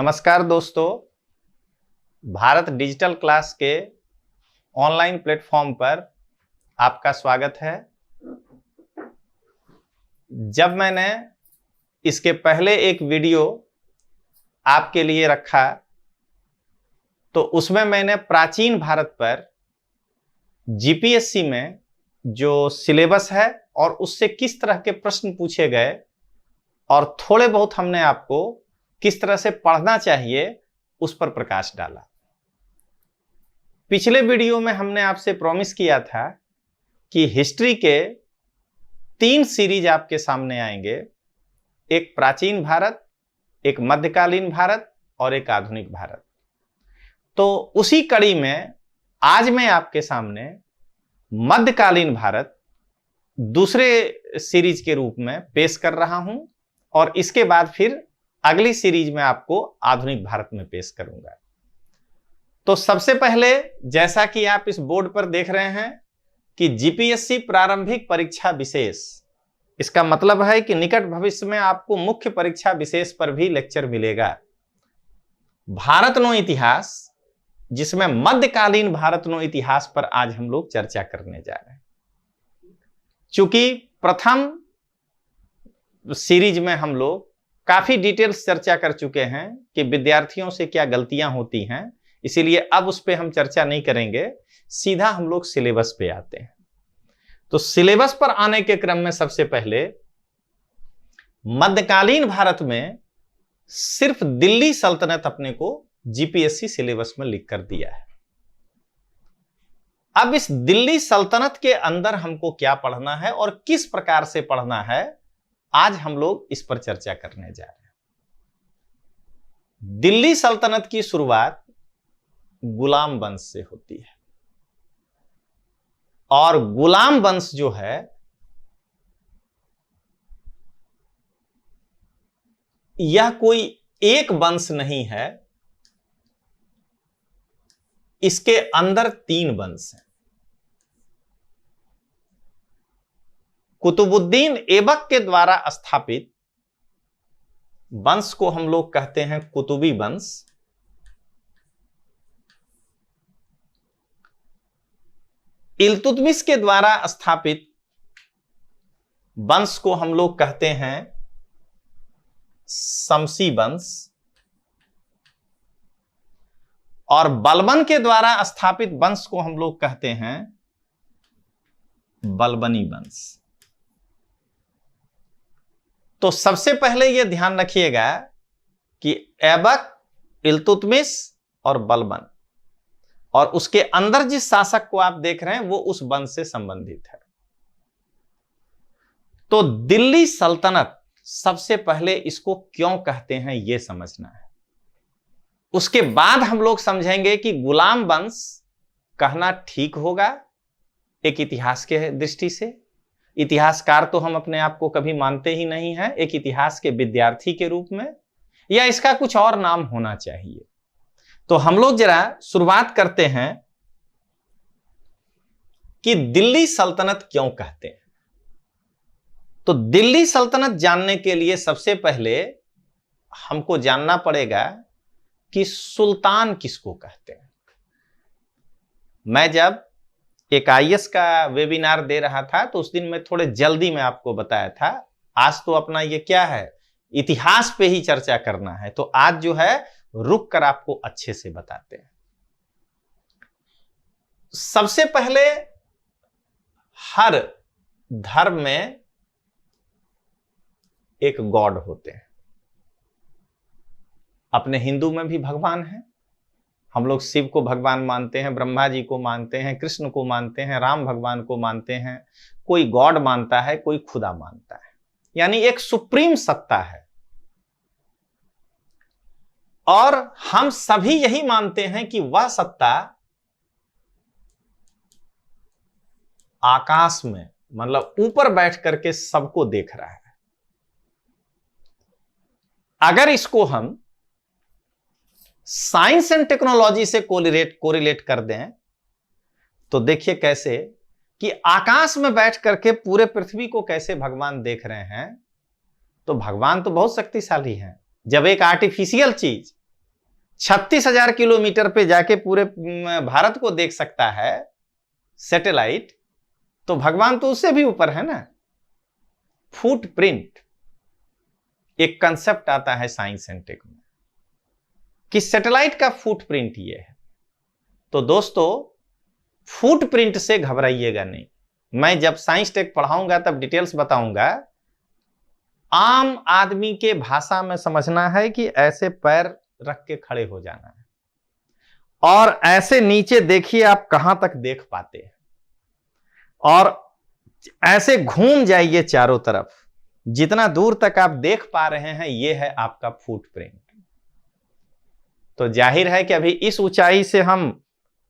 नमस्कार दोस्तों, Bharat digital class के ऑनलाइन प्लेटफॉर्म पर आपका स्वागत है। जब मैंने इसके पहले एक वीडियो आपके लिए रखा तो उसमें मैंने प्राचीन भारत पर जीपीएससी में जो सिलेबस है और उससे किस तरह के प्रश्न पूछे गए और थोड़े बहुत हमने आपको किस तरह से पढ़ना चाहिए उस पर प्रकाश डाला। पिछले वीडियो में हमने आपसे प्रॉमिस किया था कि हिस्ट्री के 3 सीरीज आपके सामने आएंगे, एक प्राचीन भारत, एक मध्यकालीन भारत और एक आधुनिक भारत। तो उसी कड़ी में आज मैं आपके सामने मध्यकालीन भारत दूसरे सीरीज के रूप में पेश कर रहा हूं और इसके बाद फिर अगली सीरीज में आपको आधुनिक भारत में पेश करूंगा। तो सबसे पहले, जैसा कि आप इस बोर्ड पर देख रहे हैं कि जीपीएससी प्रारंभिक परीक्षा विशेष, इसका मतलब है कि निकट भविष्य में आपको मुख्य परीक्षा विशेष पर भी लेक्चर मिलेगा। भारत नो इतिहास, जिसमें मध्यकालीन भारत नो इतिहास पर आज हम लोग चर्चा करने जा रहे हैं। चूंकि प्रथम सीरीज में हम लोग काफी डिटेल्स चर्चा कर चुके हैं कि विद्यार्थियों से क्या गलतियां होती हैं, इसीलिए अब उस पर हम चर्चा नहीं करेंगे, सीधा हम लोग सिलेबस पे आते हैं। तो सिलेबस पर आने के क्रम में सबसे पहले मध्यकालीन भारत में सिर्फ दिल्ली सल्तनत अपने को जीपीएससी सिलेबस में लिख कर दिया है। अब इस दिल्ली सल्तनत के अंदर हमको क्या पढ़ना है और किस प्रकार से पढ़ना है, आज हम लोग इस पर चर्चा करने जा रहे हैं। दिल्ली सल्तनत की शुरुआत गुलाम वंश से होती है और गुलाम वंश जो है यह कोई एक वंश नहीं है, इसके अंदर 3 वंश हैं। कुतुबुद्दीन ऐबक के द्वारा स्थापित वंश को हम लोग कहते हैं कुतुबी वंश। इल्तुतमिश के द्वारा स्थापित वंश को हम लोग कहते हैं शमसी वंश और बलबन के द्वारा स्थापित वंश को हम लोग कहते हैं बलबनी वंश। तो सबसे पहले यह ध्यान रखिएगा कि ऐबक, इल्तुतमिश और बलबन, और उसके अंदर जिस शासक को आप देख रहे हैं वो उस वंश से संबंधित है। तो दिल्ली सल्तनत, सबसे पहले इसको क्यों कहते हैं यह समझना है। उसके बाद हम लोग समझेंगे कि गुलाम वंश कहना ठीक होगा एक इतिहास के दृष्टि से। इतिहासकार तो हम अपने आप को कभी मानते ही नहीं हैं, एक इतिहास के विद्यार्थी के रूप में, या इसका कुछ और नाम होना चाहिए। तो हम लोग जरा शुरुआत करते हैं कि दिल्ली सल्तनत क्यों कहते हैं। तो दिल्ली सल्तनत जानने के लिए सबसे पहले हमको जानना पड़ेगा कि सुल्तान किसको कहते हैं। मैं जब एक आईएएस का वेबिनार दे रहा था तो उस दिन मैं थोड़े जल्दी में आपको बताया था, आज तो अपना ये क्या है, इतिहास पे ही चर्चा करना है, तो आज जो है रुक कर आपको अच्छे से बताते हैं। सबसे पहले, हर धर्म में एक गॉड होते हैं। अपने हिंदू में भी भगवान है, हम लोग शिव को भगवान मानते हैं, ब्रह्मा जी को मानते हैं, कृष्ण को मानते हैं, राम भगवान को मानते हैं, कोई गॉड मानता है, कोई खुदा मानता है, यानी एक सुप्रीम सत्ता है। और हम सभी यही मानते हैं कि वह सत्ता आकाश में, मतलब ऊपर बैठ करके सबको देख रहा है। अगर इसको हम साइंस एंड टेक्नोलॉजी से कोरिलेट कर दें तो देखिए कैसे कि आकाश में बैठ करके पूरे पृथ्वी को कैसे भगवान देख रहे हैं। तो भगवान तो बहुत शक्तिशाली हैं। जब एक आर्टिफिशियल चीज 36,000 किलोमीटर पे जाके पूरे भारत को देख सकता है सैटेलाइट, तो भगवान तो उससे भी ऊपर है ना। फुटप्रिंट एक कंसेप्ट आता है साइंस एंड टेक में कि सैटेलाइट का फुटप्रिंट ये है। तो दोस्तों, फुटप्रिंट से घबराइएगा नहीं। मैं जब साइंस टेक पढ़ाऊंगा तब डिटेल्स बताऊंगा। आम आदमी के भाषा में समझना है कि ऐसे पैर रख के खड़े हो जाना है और ऐसे नीचे देखिए आप कहां तक देख पाते हैं, और ऐसे घूम जाइए चारों तरफ, जितना दूर तक आप देख पा रहे हैं यह है आपका फुटप्रिंट। तो जाहिर है कि अभी इस ऊंचाई से हम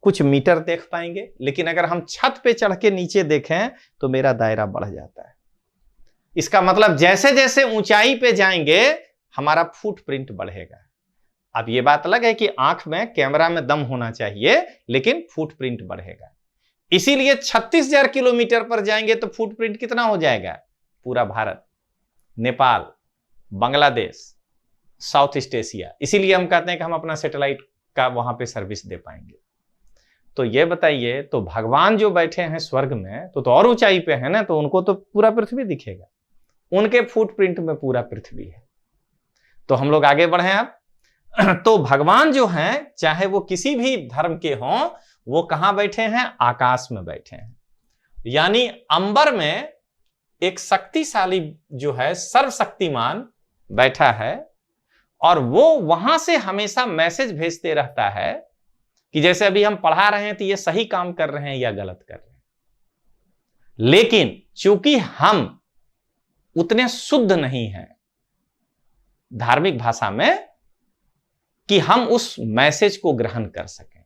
कुछ मीटर देख पाएंगे, लेकिन अगर हम छत पे चढ़ के नीचे देखें तो मेरा दायरा बढ़ जाता है। इसका मतलब जैसे जैसे ऊंचाई पे जाएंगे हमारा फुटप्रिंट बढ़ेगा। अब यह बात अलग है कि आंख में कैमरा में दम होना चाहिए, लेकिन फुटप्रिंट बढ़ेगा। इसीलिए 36,000 किलोमीटर पर जाएंगे तो फुटप्रिंट कितना हो जाएगा? पूरा Bharat, Nepal, Bangladesh, south east Asia. इसीलिए हम कहते हैं कि हम अपना सैटेलाइट का वहां पे सर्विस दे पाएंगे। तो ये बताइए, तो भगवान जो बैठे हैं स्वर्ग में तो और ऊंचाई पे है ना, तो उनको तो पूरा पृथ्वी दिखेगा। उनके फुटप्रिंट में पूरा पृथ्वी है। तो हम लोग आगे बढ़े अब। तो भगवान जो हैं, चाहे वो किसी भी धर्म के हों, वो कहां बैठे हैं? आकाश में बैठे हैं। यानी अंबर में एक शक्तिशाली जो है, सर्वशक्तिमान बैठा है, और वो वहां से हमेशा मैसेज भेजते रहता है कि जैसे अभी हम पढ़ा रहे हैं तो ये सही काम कर रहे हैं या गलत कर रहे हैं। लेकिन चूंकि हम उतने शुद्ध नहीं हैं धार्मिक भाषा में कि हम उस मैसेज को ग्रहण कर सकें,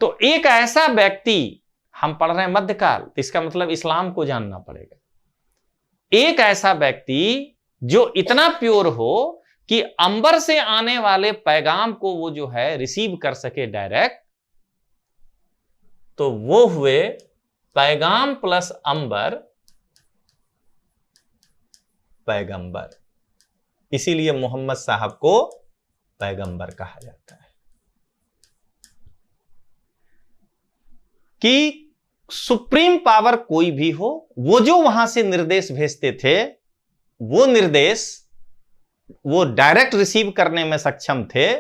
तो एक ऐसा व्यक्ति, हम पढ़ रहे हैं मध्यकाल, तो इसका मतलब इस्लाम को जानना पड़ेगा। एक ऐसा व्यक्ति जो इतना प्योर हो कि अंबर से आने वाले पैगाम को वो जो है रिसीव कर सके डायरेक्ट, तो वो हुए पैगाम प्लस अंबर पैगंबर। इसीलिए मोहम्मद साहब को पैगंबर कहा जाता है कि सुप्रीम पावर कोई भी हो, वो जो वहां से निर्देश भेजते थे, वो निर्देश वो डायरेक्ट रिसीव करने में सक्षम थे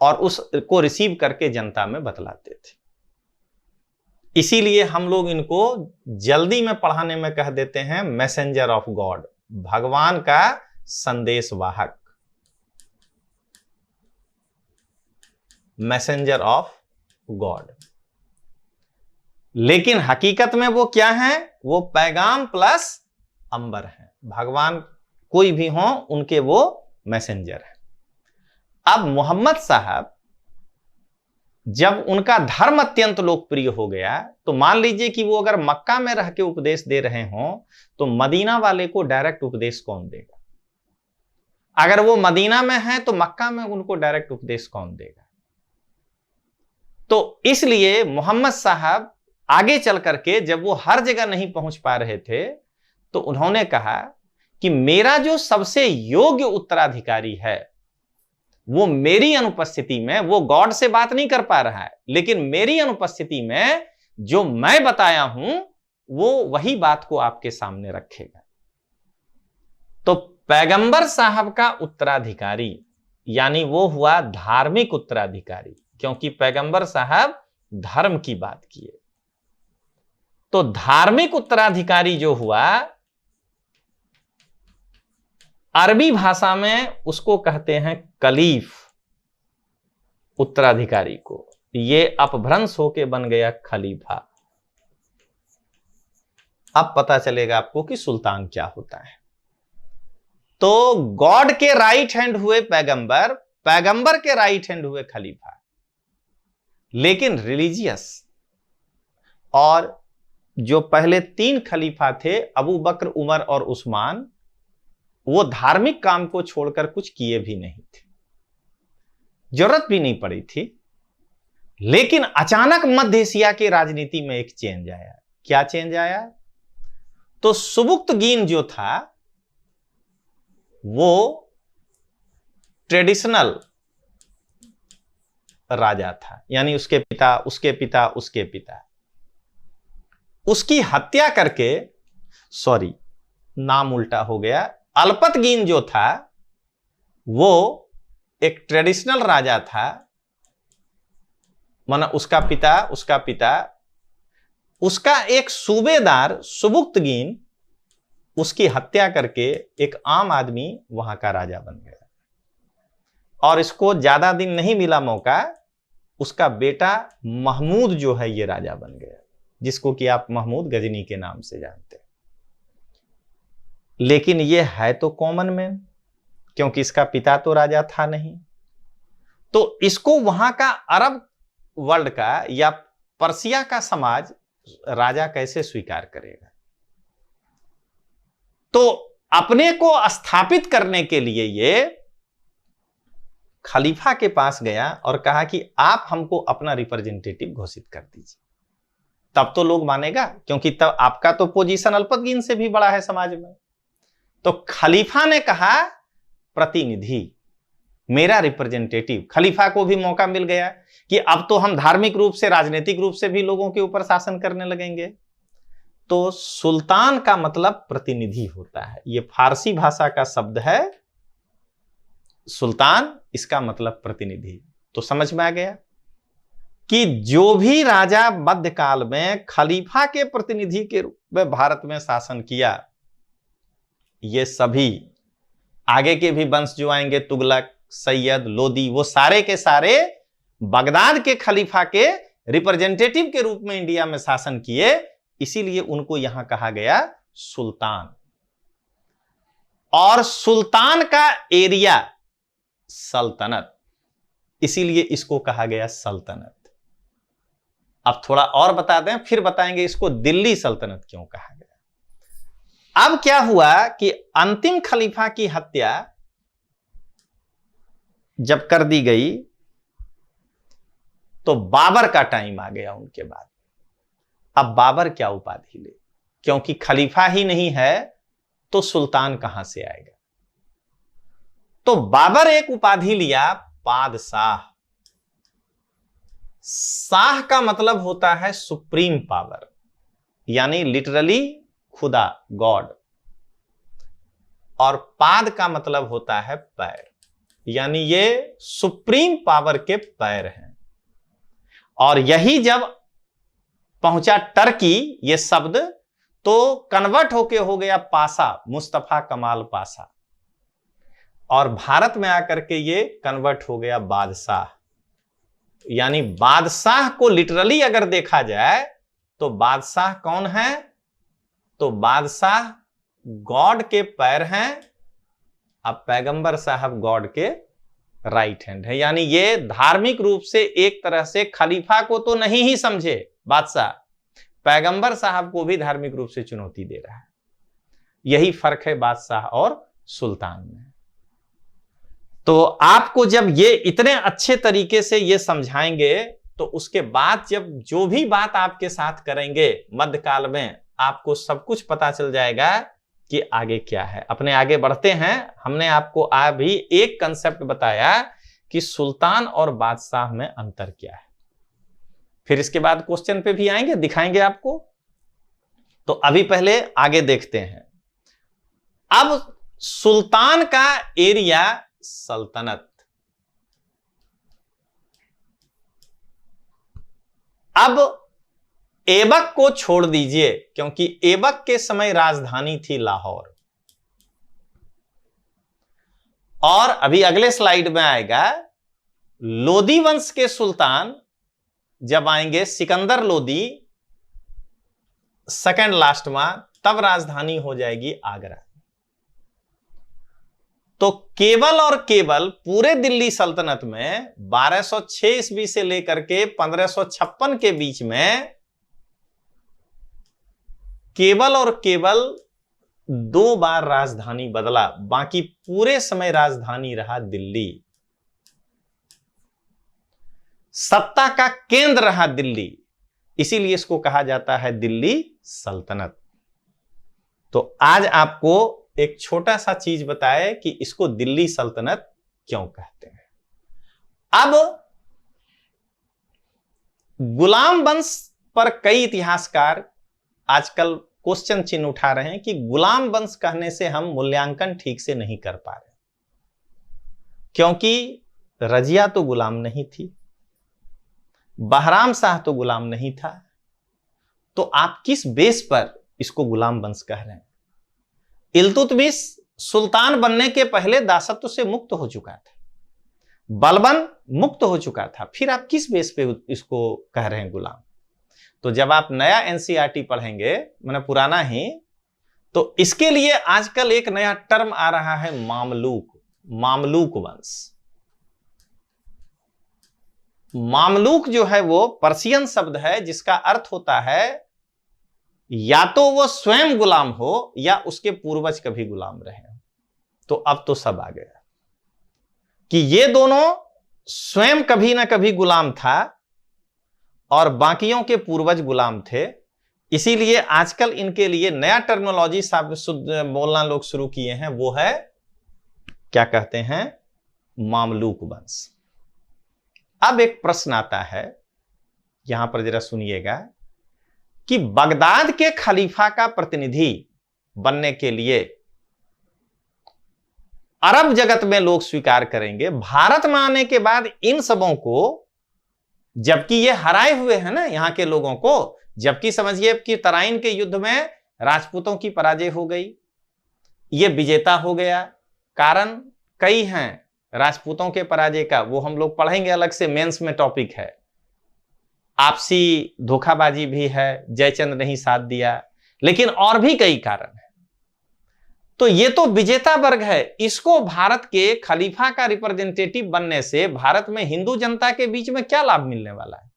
और उसको रिसीव करके जनता में बतलाते थे। इसीलिए हम लोग इनको जल्दी में पढ़ाने में कह देते हैं मैसेंजर ऑफ गॉड, भगवान का संदेशवाहक, मैसेंजर ऑफ गॉड। लेकिन हकीकत में वो क्या है? वो पैगाम प्लस अंबर है। भगवान कोई भी हो, उनके वो मैसेंजर है। अब मोहम्मद साहब जब उनका धर्म अत्यंत लोकप्रिय हो गया, तो मान लीजिए कि वो अगर मक्का में रह के उपदेश दे रहे हों, तो मदीना वाले को डायरेक्ट उपदेश कौन देगा? अगर वो मदीना में है तो मक्का में उनको डायरेक्ट उपदेश कौन देगा? तो इसलिए मोहम्मद साहब आगे चल करके जब वो हर जगह नहीं पहुंच पा रहे थे, तो उन्होंने कहा कि मेरा जो सबसे योग्य उत्तराधिकारी है, वो मेरी अनुपस्थिति में, वो गॉड से बात नहीं कर पा रहा है, लेकिन मेरी अनुपस्थिति में जो मैं बताया हूं, वो वही बात को आपके सामने रखेगा। तो पैगंबर साहब का उत्तराधिकारी यानी वो हुआ धार्मिक उत्तराधिकारी, क्योंकि पैगंबर साहब धर्म की बात किए। तो धार्मिक उत्तराधिकारी जो हुआ, अरबी भाषा में उसको कहते हैं कलीफ। उत्तराधिकारी को ये अपभ्रंश होके बन गया खलीफा। अब पता चलेगा आपको कि सुल्तान क्या होता है। तो गॉड के राइट हैंड हुए पैगंबर, पैगंबर के राइट हैंड हुए खलीफा। लेकिन रिलीजियस, और जो पहले 3 खलीफा थे, अबू बकर, उमर और उस्मान, वो धार्मिक काम को छोड़कर कुछ किए भी नहीं थे, जरूरत भी नहीं पड़ी थी। लेकिन अचानक मध्य एशिया की राजनीति में एक चेंज आया। क्या चेंज आया? तो सुबुक्तगीन जो था, वो ट्रेडिशनल राजा था, यानी उसके पिता, उसके पिता, उसके पिता। उसकी हत्या करके, सॉरी नाम उल्टा हो गया, अल्पतगीन जो था वो एक ट्रेडिशनल राजा था, माना उसका पिता, उसका एक सूबेदार सुबुक्तगीन उसकी हत्या करके एक आम आदमी वहां का राजा बन गया। और इसको ज्यादा दिन नहीं मिला मौका, उसका बेटा महमूद जो है ये राजा बन गया, जिसको कि आप महमूद गजनी के नाम से जानते हैं। लेकिन ये है तो कॉमन मैन, क्योंकि इसका पिता तो राजा था नहीं, तो इसको वहां का अरब वर्ल्ड का या पर्सिया का समाज राजा कैसे स्वीकार करेगा। तो अपने को स्थापित करने के लिए ये खलीफा के पास गया और कहा कि आप हमको अपना रिप्रेजेंटेटिव घोषित कर दीजिए, तब तो लोग मानेगा, क्योंकि तब आपका तो पोजीशन अल्पतगीन से भी बड़ा है समाज में। तो खलीफा ने कहा प्रतिनिधि, मेरा रिप्रेजेंटेटिव। खलीफा को भी मौका मिल गया कि अब तो हम धार्मिक रूप से, राजनीतिक रूप से भी लोगों के ऊपर शासन करने लगेंगे। तो सुल्तान का मतलब प्रतिनिधि होता है, ये फारसी भाषा का शब्द है सुल्तान, इसका मतलब प्रतिनिधि। तो समझ में आ गया कि जो भी राजा मध्यकाल में खलीफा के प्रतिनिधि के रूप में भारत में शासन किया, ये सभी आगे के भी वंश जो आएंगे, तुगलक, सैयद, लोदी, वो सारे के सारे बगदाद के खलीफा के रिप्रेजेंटेटिव के रूप में इंडिया में शासन किए, इसीलिए उनको यहां कहा गया सुल्तान। और सुल्तान का एरिया सल्तनत, इसीलिए इसको कहा गया सल्तनत। अब थोड़ा और बता दें, फिर बताएंगे इसको दिल्ली सल्तनत क्यों कहा गया। अब क्या हुआ कि अंतिम खलीफा की हत्या जब कर दी गई तो बाबर का टाइम आ गया उनके बाद। अब बाबर क्या उपाधि ले, क्योंकि खलीफा ही नहीं है तो सुल्तान कहां से आएगा। तो बाबर एक उपाधि लिया, पादशाह। शाह का मतलब होता है सुप्रीम पावर, यानी लिटरली खुदा, गॉड। और पाद का मतलब होता है पैर, यानी ये सुप्रीम पावर के पैर हैं। और यही जब पहुंचा टर्की ये शब्द, तो कन्वर्ट होके हो गया पाशा, मुस्तफा कमाल पाशा। और भारत में आकर के ये कन्वर्ट हो गया बादशाह। यानी बादशाह को लिटरली अगर देखा जाए तो बादशाह कौन है, तो बादशाह गॉड के पैर हैं। अब पैगंबर साहब गॉड के राइट हैंड है, यानी ये धार्मिक रूप से एक तरह से खलीफा को तो नहीं ही समझे बादशाह, पैगंबर साहब को भी धार्मिक रूप से चुनौती दे रहा है। यही फर्क है बादशाह और सुल्तान में। तो आपको जब ये इतने अच्छे तरीके से ये समझाएंगे, तो उसके बाद जब जो भी बात आपके साथ करेंगे मध्यकाल में, आपको सब कुछ पता चल जाएगा कि आगे क्या है। अपने आगे बढ़ते हैं। हमने आपको अभी एक कंसेप्ट बताया कि सुल्तान और बादशाह में अंतर क्या है, फिर इसके बाद क्वेश्चन पे भी आएंगे, दिखाएंगे आपको। तो अभी पहले आगे देखते हैं। अब सुल्तान का एरिया सल्तनत। अब ऐबक को छोड़ दीजिए, क्योंकि ऐबक के समय राजधानी थी लाहौर। और अभी अगले स्लाइड में आएगा, लोदी वंश के सुल्तान जब आएंगे, सिकंदर लोदी सेकंड लास्ट में, तब राजधानी हो जाएगी आगरा। तो केवल और केवल पूरे दिल्ली सल्तनत में 1206 ईस्वी से लेकर के 1556 के बीच में केवल और केवल 2 बार राजधानी बदला, बाकी पूरे समय राजधानी रहा दिल्ली। सत्ता का केंद्र रहा दिल्ली, इसीलिए इसको कहा जाता है दिल्ली सल्तनत। तो आज आपको एक छोटा सा चीज बताए कि इसको दिल्ली सल्तनत क्यों कहते हैं। अब गुलाम वंश पर कई इतिहासकार आजकल क्वेश्चन चिन्ह उठा रहे हैं कि गुलाम वंश कहने से हम मूल्यांकन ठीक से नहीं कर पा रहे, क्योंकि रजिया तो गुलाम नहीं थी, बहराम शाह तो गुलाम नहीं था, तो आप किस बेस पर इसको गुलाम वंश कह रहे हैं? इल्तुतमिश सुल्तान बनने के पहले दासत्व से मुक्त हो चुका था, बलबन मुक्त हो चुका था, फिर आप किस बेस पे इसको कह रहे हैं गुलाम? तो जब आप नया एनसीईआरटी पढ़ेंगे, मैंने पुराना ही, तो इसके लिए आजकल एक नया टर्म आ रहा है, मामलूक, मामलूक वंश। मामलूक जो है वो पर्शियन शब्द है जिसका अर्थ होता है या तो वो स्वयं गुलाम हो या उसके पूर्वज कभी गुलाम रहे। तो अब तो सब आ गया कि ये दोनों स्वयं कभी ना कभी गुलाम था और बाकियों के पूर्वज गुलाम थे। इसीलिए आजकल इनके लिए नया टर्मिनोलॉजी बोलना लोग शुरू किए हैं, वो है क्या कहते हैं, मामलूक वंश। अब एक प्रश्न आता है, यहां पर जरा सुनिएगा, कि बगदाद के खलीफा का प्रतिनिधि बनने के लिए अरब जगत में लोग स्वीकार करेंगे, भारत में आने के बाद इन सबों को, जबकि ये हराए हुए हैं ना यहां के लोगों को, जबकि समझिए कि तराइन के युद्ध में राजपूतों की पराजय हो गई, ये विजेता हो गया। कारण कई हैं राजपूतों के पराजय का, वो हम लोग पढ़ेंगे अलग से, मेंस में टॉपिक है। आपसी धोखाबाजी भी है, जयचंद ने ही साथ दिया, लेकिन और भी कई कारण हैं। तो ये तो विजेता वर्ग है, इसको भारत के खलीफा का रिप्रेजेंटेटिव बनने से भारत में हिंदू जनता के बीच में क्या लाभ मिलने वाला है?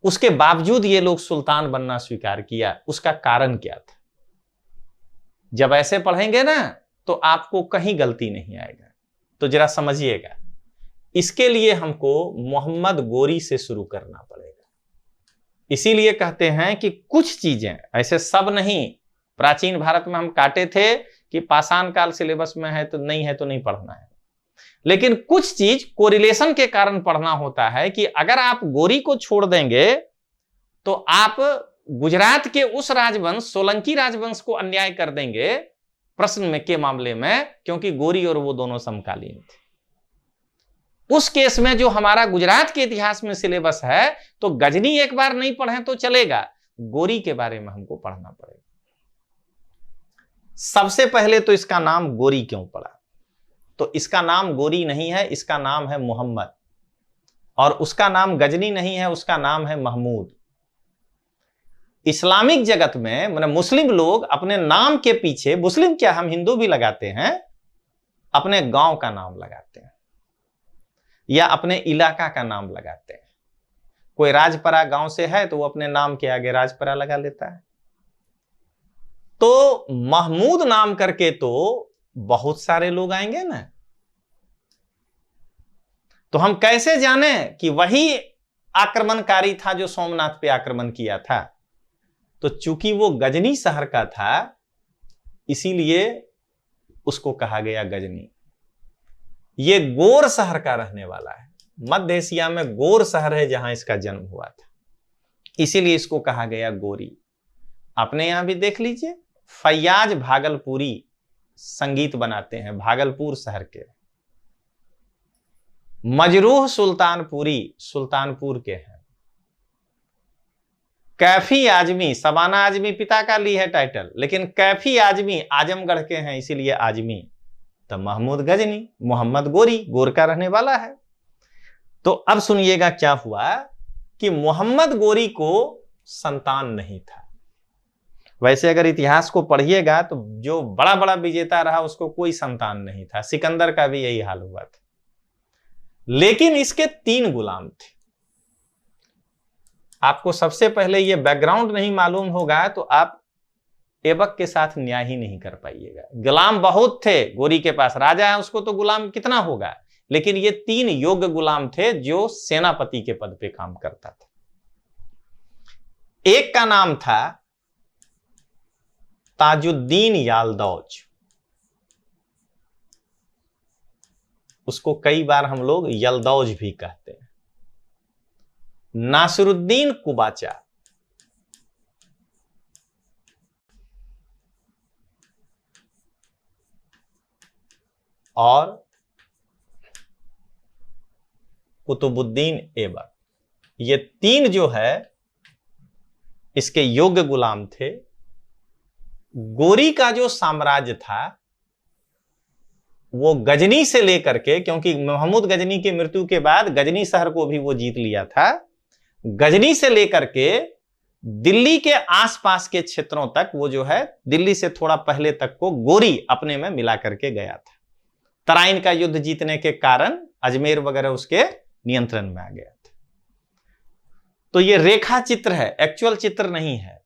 उसके बावजूद ये लोग सुल्तान बनना स्वीकार किया, उसका कारण क्या था? जब ऐसे पढ़ेंगे ना तो आपको कहीं गलती नहीं आएगा। तो जरा समझिएगा, इसके लिए हमको मोहम्मद गोरी से शुरू करना पड़ेगा। इसीलिए कहते हैं कि कुछ चीजें, ऐसे सब नहीं, प्राचीन भारत में हम काटे थे कि पाषाण काल सिलेबस में है तो नहीं पढ़ना है, लेकिन कुछ चीज कोरिलेशन के कारण पढ़ना होता है कि अगर आप गोरी को छोड़ देंगे तो आप गुजरात के उस राजवंश सोलंकी राजवंश को अन्याय कर देंगे प्रश्न में के मामले में, क्योंकि गोरी और वो दोनों समकालीन थे। उस केस में जो हमारा गुजरात के इतिहास में सिलेबस है, तो गजनी एक बार नहीं पढ़े तो चलेगा, गोरी के बारे में हमको पढ़ना पड़ेगा। सबसे पहले तो इसका नाम गोरी क्यों पड़ा? तो इसका नाम गोरी नहीं है, इसका नाम है मोहम्मद, और उसका नाम गजनी नहीं है, उसका नाम है महमूद। इस्लामिक जगत में मतलब मुस्लिम लोग अपने नाम के पीछे, मुस्लिम क्या हम हिंदू भी लगाते हैं, अपने गांव का नाम लगाते हैं या अपने इलाका का नाम लगाते हैं। कोई राजपरा गांव से है तो वो अपने नाम के आगे राजपरा लगा लेता है। तो महमूद नाम करके तो बहुत सारे लोग आएंगे ना, तो हम कैसे जाने कि वही आक्रमणकारी था जो सोमनाथ पे आक्रमण किया था? तो चूंकि वो गजनी शहर का था, इसीलिए उसको कहा गया गजनी। ये गोर शहर का रहने वाला है, मध्य एशिया में गोर शहर है जहां इसका जन्म हुआ था, इसीलिए इसको कहा गया गोरी। अपने यहां भी देख लीजिए, फैयाज भागलपुरी संगीत बनाते हैं, भागलपुर शहर के। मजरूह सुल्तानपुरी सुल्तानपुर के हैं। कैफी आजमी, सबाना आजमी पिता का ली है टाइटल, लेकिन कैफी आजमी आजमगढ़ के हैं, इसीलिए आजमी। तो महमूद गजनी, मोहम्मद गोरी, गोर का रहने वाला है। तो अब सुनिएगा क्या हुआ कि मोहम्मद गोरी को संतान नहीं था। वैसे अगर इतिहास को पढ़िएगा तो जो बड़ा बड़ा विजेता रहा उसको कोई संतान नहीं था, सिकंदर का भी यही हाल हुआ था। लेकिन इसके 3 गुलाम थे। आपको सबसे पहले ये बैकग्राउंड नहीं मालूम होगा तो आप ऐबक के साथ न्याय ही नहीं कर पाइएगा। गुलाम बहुत थे गोरी के पास, राजा है उसको तो गुलाम कितना होगा, लेकिन ये 3 योग्य गुलाम थे जो सेनापति के पद पे काम करता था। एक का नाम था ताजुद्दीन यालदौज, उसको कई बार हम लोग यलदौज भी कहते हैं। नासिरुद्दीन कुबाचा, और कुतुबुद्दीन ऐबक। ये तीन जो है इसके योग्य गुलाम थे। गोरी का जो साम्राज्य था वो गजनी से लेकर के, क्योंकि महमूद गजनी की मृत्यु के बाद गजनी शहर को भी वो जीत लिया था, गजनी से लेकर के दिल्ली के आसपास के क्षेत्रों तक वो जो है, दिल्ली से थोड़ा पहले तक को गोरी अपने में मिला करके गया था। तराइन का युद्ध जीतने के कारण अजमेर वगैरह उसके नियंत्रण में आ गया था। तो ये रेखा चित्र है, एक्चुअल चित्र नहीं है।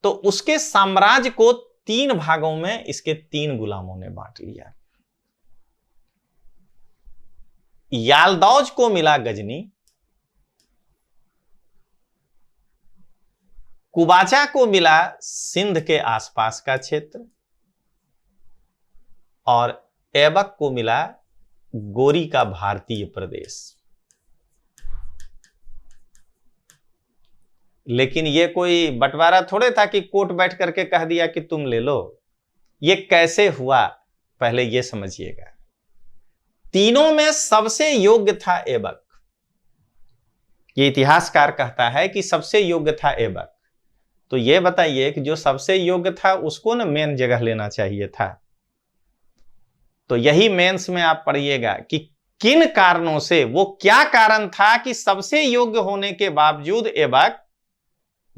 तो उसके साम्राज्य को तीन भागों में इसके तीन गुलामों ने बांट लिया। यालदौज को मिला गजनी, कुबाचा को मिला सिंध के आसपास का क्षेत्र, और ऐबक को मिला गोरी का भारतीय प्रदेश। लेकिन ये कोई बंटवारा थोड़े था कि कोर्ट बैठ करके कह दिया कि तुम ले लो। ये कैसे हुआ पहले ये समझिएगा। तीनों में सबसे योग्य था ऐबक। ये इतिहासकार कहता है कि सबसे योग्य था ऐबक। तो ये बताइए कि जो सबसे योग्य था उसको ना मेन जगह लेना चाहिए था। तो यही मेंस में आप पढ़िएगा कि किन कारणों से, वो क्या कारण था कि सबसे योग्य होने के बावजूद ऐबक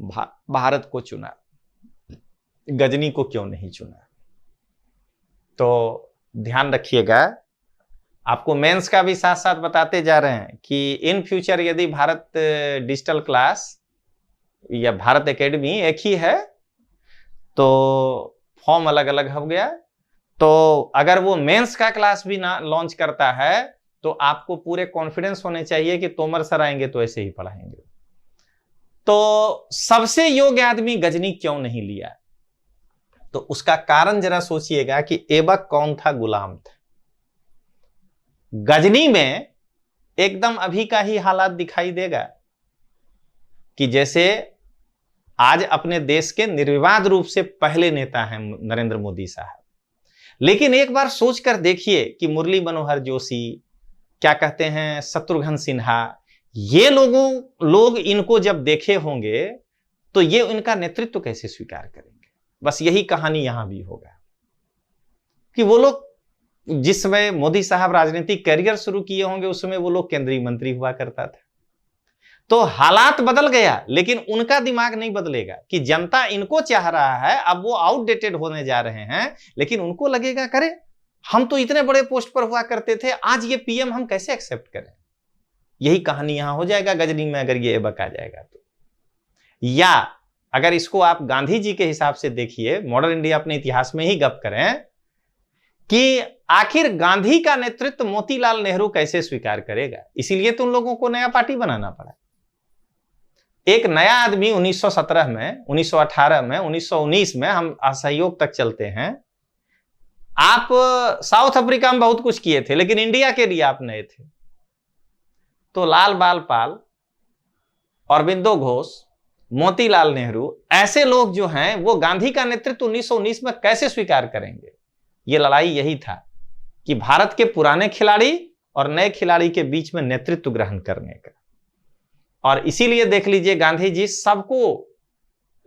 भारत को चुना, गजनी को क्यों नहीं चुना। तो ध्यान रखिएगा, आपको मेंस का भी साथ साथ बताते जा रहे हैं कि इन फ्यूचर यदि भारत डिजिटल क्लास या भारत एकेडमी एक ही है, तो फॉर्म अलग अलग हो गया। तो अगर वो मेंस का क्लास भी ना लॉन्च करता है तो आपको पूरे कॉन्फिडेंस होने चाहिए कि तोमर सर आएंगे तो ऐसे ही पढ़ाएंगे। तो सबसे योग्य आदमी गजनी क्यों नहीं लिया, तो उसका कारण जरा सोचिएगा कि ऐबक कौन था, गुलाम था। गजनी में एकदम अभी का ही हालात दिखाई देगा कि जैसे आज अपने देश के निर्विवाद रूप से पहले नेता हैं नरेंद्र मोदी साहब, लेकिन एक बार सोचकर देखिए कि मुरली मनोहर जोशी, क्या कहते हैं, शत्रुघ्न सिन्हा, ये लोग इनको जब देखे होंगे तो ये इनका नेतृत्व कैसे स्वीकार करेंगे। बस यही कहानी यहां भी होगा कि वो लोग जिस समय मोदी साहब राजनीतिक करियर शुरू किए होंगे उस समय वो लोग केंद्रीय मंत्री हुआ करता था। तो हालात बदल गया, लेकिन उनका दिमाग नहीं बदलेगा कि जनता इनको चाह रहा है, अब वो आउटडेटेड होने जा रहे हैं, लेकिन उनको लगेगा करे हम तो इतने बड़े पोस्ट पर हुआ करते थे, आज ये पीएम हम कैसे एक्सेप्ट करें। यही कहानी यहां हो जाएगा गजनी में अगर ये ऐबक आ जाएगा तो। या अगर इसको आप गांधी जी के हिसाब से देखिए, मॉडर्न इंडिया अपने इतिहास में ही गप करें कि आखिर गांधी का नेतृत्व मोतीलाल नेहरू कैसे स्वीकार करेगा। इसीलिए तो उन लोगों को नया पार्टी बनाना पड़ा। एक नया आदमी 1917 में, 1918 में, 1919 में, हम असहयोग तक चलते हैं। आप साउथ अफ्रीका में बहुत कुछ किए थे, लेकिन इंडिया के लिए आप नए थे। तो लाल बाल पाल, अरबिंदो घोष, मोतीलाल नेहरू, ऐसे लोग जो हैं वो गांधी का नेतृत्व 1919 में कैसे स्वीकार करेंगे। ये लड़ाई यही था कि भारत के पुराने खिलाड़ी और नए खिलाड़ी के बीच में नेतृत्व ग्रहण करने का। और इसीलिए देख लीजिए गांधी जी, सबको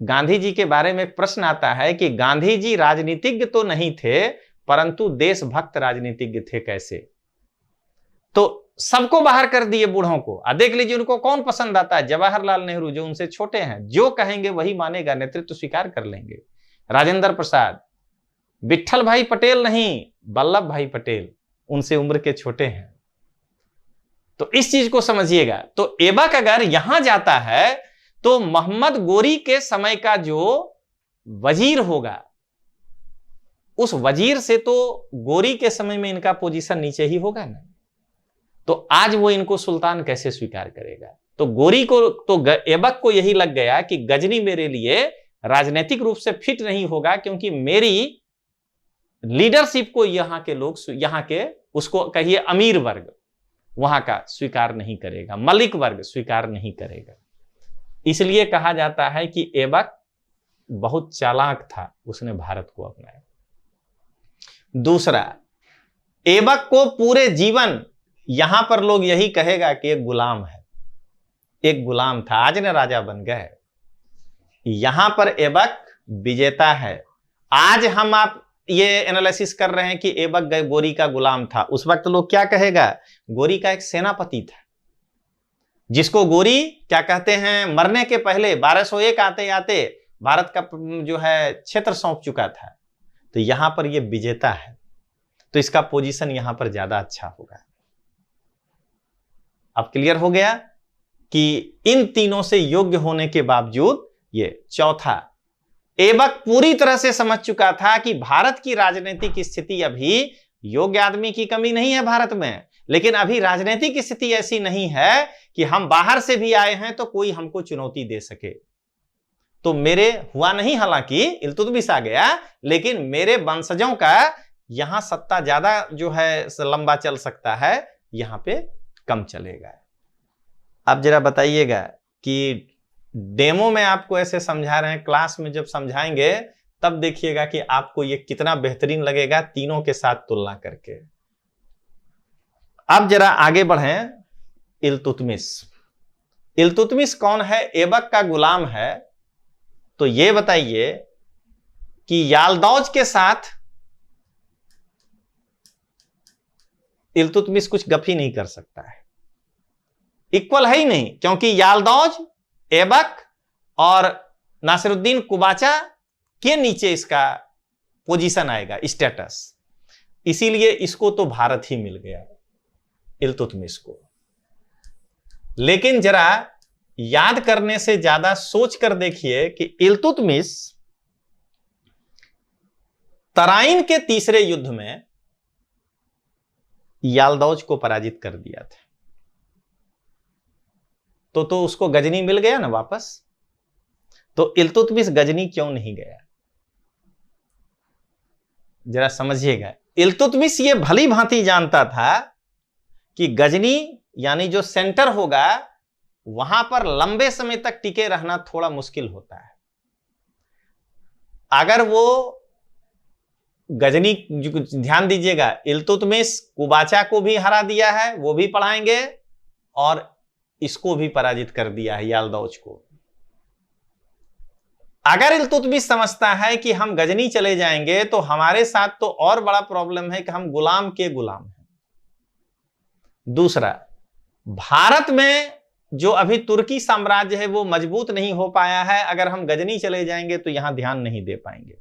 गांधी जी के बारे में एक प्रश्न आता है कि गांधी जी राजनीतिज्ञ तो नहीं थे परंतु देशभक्त राजनीतिज्ञ थे कैसे। तो सबको बाहर कर दिए बूढ़ों को। देख लीजिए उनको कौन पसंद आता है, जवाहरलाल नेहरू जो उनसे छोटे हैं, जो कहेंगे वही मानेगा, नेतृत्व स्वीकार कर लेंगे। राजेंद्र प्रसाद, विट्ठल भाई पटेल नहीं, वल्लभ भाई पटेल उनसे उम्र के छोटे हैं। तो इस चीज को समझिएगा। तो ऐबक अगर यहां जाता है तो मोहम्मद गोरी के समय का जो वजीर होगा, उस वजीर से तो गोरी के समय में इनका पोजीशन नीचे ही होगा ना। तो आज वो इनको सुल्तान कैसे स्वीकार करेगा। तो गोरी को, तो ऐबक को यही लग गया कि गजनी मेरे लिए राजनीतिक रूप से फिट नहीं होगा, क्योंकि मेरी लीडरशिप को यहां के लोग, यहां के उसको कहिए अमीर वर्ग, वहां का स्वीकार नहीं करेगा, मलिक वर्ग स्वीकार नहीं करेगा। इसलिए कहा जाता है कि ऐबक बहुत चालाक था, उसने भारत को अपनाया। दूसरा, ऐबक को पूरे जीवन यहां पर लोग यही कहेगा कि एक गुलाम है, एक गुलाम था, आज ने राजा बन गए। यहां पर ऐबक विजेता है। आज हम आप ये एनालिसिस कर रहे हैं कि ऐबक गोरी का गुलाम था, उस वक्त लोग क्या कहेगा, गोरी का एक सेनापति था, जिसको गोरी क्या कहते हैं, मरने के पहले 1201 आते आते भारत का जो है क्षेत्र सौंप चुका था। तो यहां पर ये विजेता है, तो इसका पोजीशन यहां पर ज्यादा अच्छा होगा। अब क्लियर हो गया कि इन तीनों से योग्य होने के बावजूद ये चौथा, ऐबक पूरी तरह से समझ चुका था कि भारत की राजनीतिक स्थिति अभी योग्य आदमी की कमी नहीं है भारत में, लेकिन अभी राजनीतिक स्थिति ऐसी नहीं है कि हम बाहर से भी आए हैं तो कोई हमको चुनौती दे सके। तो मेरे हुआ नहीं, हालांकि इल्तुतमिश आ गया, लेकिन मेरे वंशजों का यहां सत्ता ज्यादा जो है लंबा चल सकता है, यहां पे कम चलेगा। अब जरा बताइएगा कि डेमो में आपको ऐसे समझा रहे हैं, क्लास में जब समझाएंगे तब देखिएगा कि आपको ये कितना बेहतरीन लगेगा तीनों के साथ तुलना करके। अब जरा आगे बढ़ें। इल्तुतमिश, इल्तुतमिश कौन है? ऐबक का गुलाम है। तो ये बताइए कि यालदौज के साथ इल्तुतमिश कुछ गप ही नहीं कर सकता है, इक्वल है ही नहीं, क्योंकि यालदौज, ऐबक और नासिरुद्दीन कुबाचा के नीचे इसका पोजीशन आएगा, स्टेटस। इसीलिए इसको तो भारत ही मिल गया, इल्तुतमिश को। लेकिन जरा याद करने से ज्यादा सोच कर देखिए कि इल्तुतमिश तराइन के तीसरे युद्ध में यालदौज को पराजित कर दिया था, तो उसको गजनी मिल गया ना वापस। तो इल्तुतमिश गजनी क्यों नहीं गया, जरा समझिएगा। इल्तुतमिश ये भली भांति जानता था कि गजनी यानी जो सेंटर होगा वहां पर लंबे समय तक टिके रहना थोड़ा मुश्किल होता है। अगर वो गजनी, ध्यान दीजिएगा, इल्तुतमिश कुबाचा को भी हरा दिया है, वो भी पढ़ाएंगे, और इसको भी पराजित कर दिया है, यालदौज को। अगर इल्तुतमिश समझता है कि हम गजनी चले जाएंगे तो हमारे साथ तो और बड़ा प्रॉब्लम है कि हम गुलाम के गुलाम हैं। दूसरा, भारत में जो अभी तुर्की साम्राज्य है वो मजबूत नहीं हो पाया है, अगर हम गजनी चले जाएंगे तो यहां ध्यान नहीं दे पाएंगे।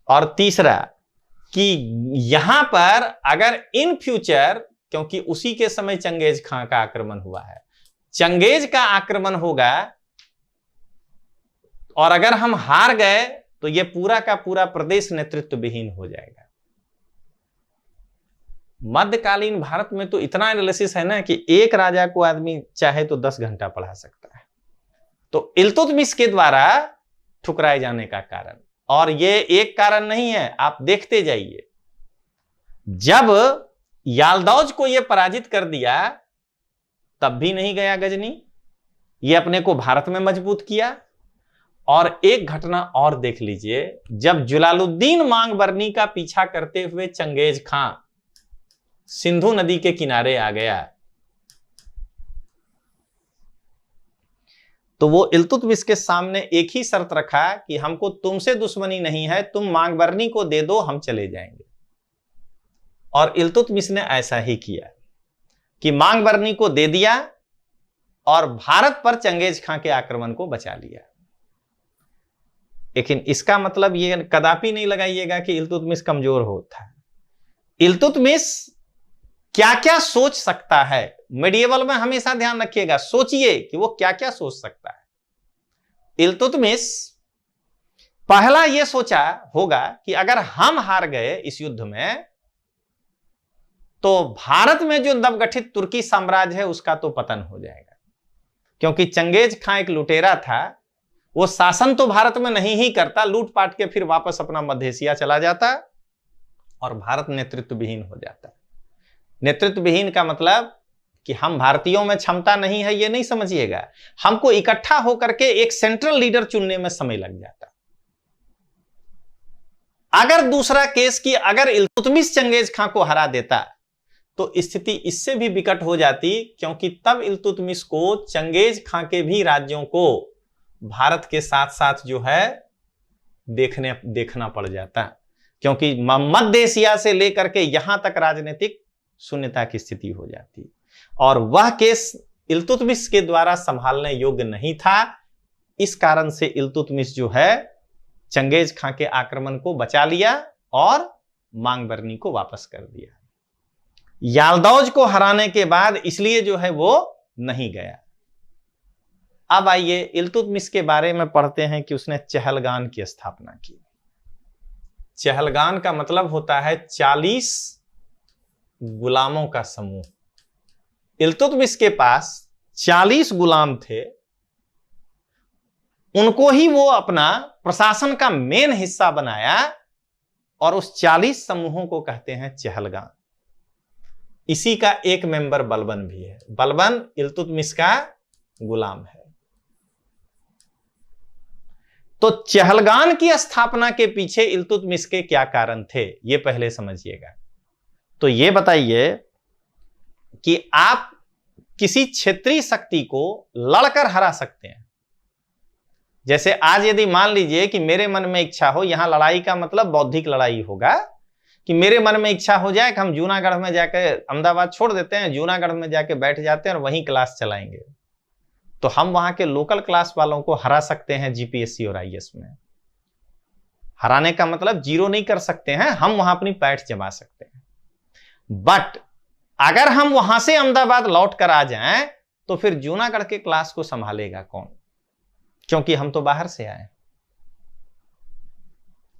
और तीसरा कि यहां पर अगर इन फ्यूचर, क्योंकि उसी के समय चंगेज खां का आक्रमण हुआ है, चंगेज का आक्रमण होगा और अगर हम हार गए तो यह पूरा का पूरा प्रदेश नेतृत्व विहीन हो जाएगा। मध्यकालीन भारत में तो इतना एनालिसिस है ना कि एक राजा को आदमी चाहे तो 10 घंटा पढ़ा सकता है। तो इल्तुतमिश के द्वारा ठुकराए जाने का कारण, और ये एक कारण नहीं है, आप देखते जाइए, जब यालदौज को यह पराजित कर दिया तब भी नहीं गया गजनी, ये अपने को भारत में मजबूत किया। और एक घटना और देख लीजिए, जब जलालुद्दीन मांगबरनी का पीछा करते हुए चंगेज खां सिंधु नदी के किनारे आ गया, तो वो इल्तुतमिश के सामने एक ही शर्त रखा कि हमको तुमसे दुश्मनी नहीं है, तुम मांगबरनी को दे दो, हम चले जाएंगे। और इल्तुतमिश ने ऐसा ही किया कि मांगबरनी को दे दिया और भारत पर चंगेज खां के आक्रमण को बचा लिया। लेकिन इसका मतलब ये कदापि नहीं लगाइएगा कि इल्तुतमिश कमजोर होता है। इल्तुतमिश क्या क्या सोच सकता है, मेडिएवल में हमेशा ध्यान रखिएगा, सोचिए कि वो क्या क्या सोच सकता है। इल्तुतमिश पहला ये सोचा होगा कि अगर हम हार गए इस युद्ध में तो भारत में जो नवगठित तुर्की साम्राज्य है उसका तो पतन हो जाएगा, क्योंकि चंगेज खां एक लुटेरा था, वो शासन तो भारत में नहीं ही करता, लूटपाट के फिर वापस अपना मध्य एशिया चला जाता और भारत नेतृत्व विहीन हो जाता। नेतृत्व विहीन का मतलब कि हम भारतीयों में क्षमता नहीं है, ये नहीं समझिएगा। हमको इकट्ठा होकर के एक सेंट्रल लीडर चुनने में समय लग जाता। अगर दूसरा केस कि अगर इल्तुतमिश चंगेज खां को हरा देता तो स्थिति इससे भी विकट हो जाती, क्योंकि तब इल्तुतमिश को चंगेज खां के भी राज्यों को भारत के साथ साथ जो है देखना पड़ जाता, क्योंकि मध्य एशिया से लेकर के यहां तक राजनीतिक शून्यता की स्थिति हो जाती, और वह केस इल्तुतमिश के द्वारा संभालने योग्य नहीं था। इस कारण से इल्तुतमिश जो है चंगेज खां के आक्रमण को बचा लिया और मांगबरनी को वापस कर दिया। यालदौज को हराने के बाद इसलिए जो है वो नहीं गया। अब आइए इल्तुतमिश के बारे में पढ़ते हैं कि उसने चहलगान की स्थापना की। चहलगान का मतलब होता है 40 गुलामों का समूह। इल्तुतमिश के पास 40 गुलाम थे, उनको ही वो अपना प्रशासन का मेन हिस्सा बनाया और उस 40 समूहों को कहते हैं चहलगान। इसी का एक मेंबर बलबन भी है। बलबन इल्तुतमिश का गुलाम है। तो चहलगान की स्थापना के पीछे इल्तुतमिश के क्या कारण थे, ये पहले समझिएगा। तो ये बताइए कि आप किसी क्षेत्रीय शक्ति को लड़कर हरा सकते हैं। जैसे आज यदि मान लीजिए कि मेरे मन में इच्छा हो, यहां लड़ाई का मतलब बौद्धिक लड़ाई होगा, कि मेरे मन में इच्छा हो जाए कि हम जूनागढ़ में जाकर अहमदाबाद छोड़ देते हैं, जूनागढ़ में जाके बैठ जाते हैं और वहीं क्लास चलाएंगे, तो हम वहां के लोकल क्लास वालों को हरा सकते हैं जीपीएससी और आईएएस में। हराने का मतलब जीरो नहीं कर सकते हैं, हम वहां अपनी पैठ जमा सकते हैं। बट अगर हम वहां से अहमदाबाद लौट कर आ जाएं तो फिर जूनागढ़ के क्लास को संभालेगा कौन, क्योंकि हम तो बाहर से आए।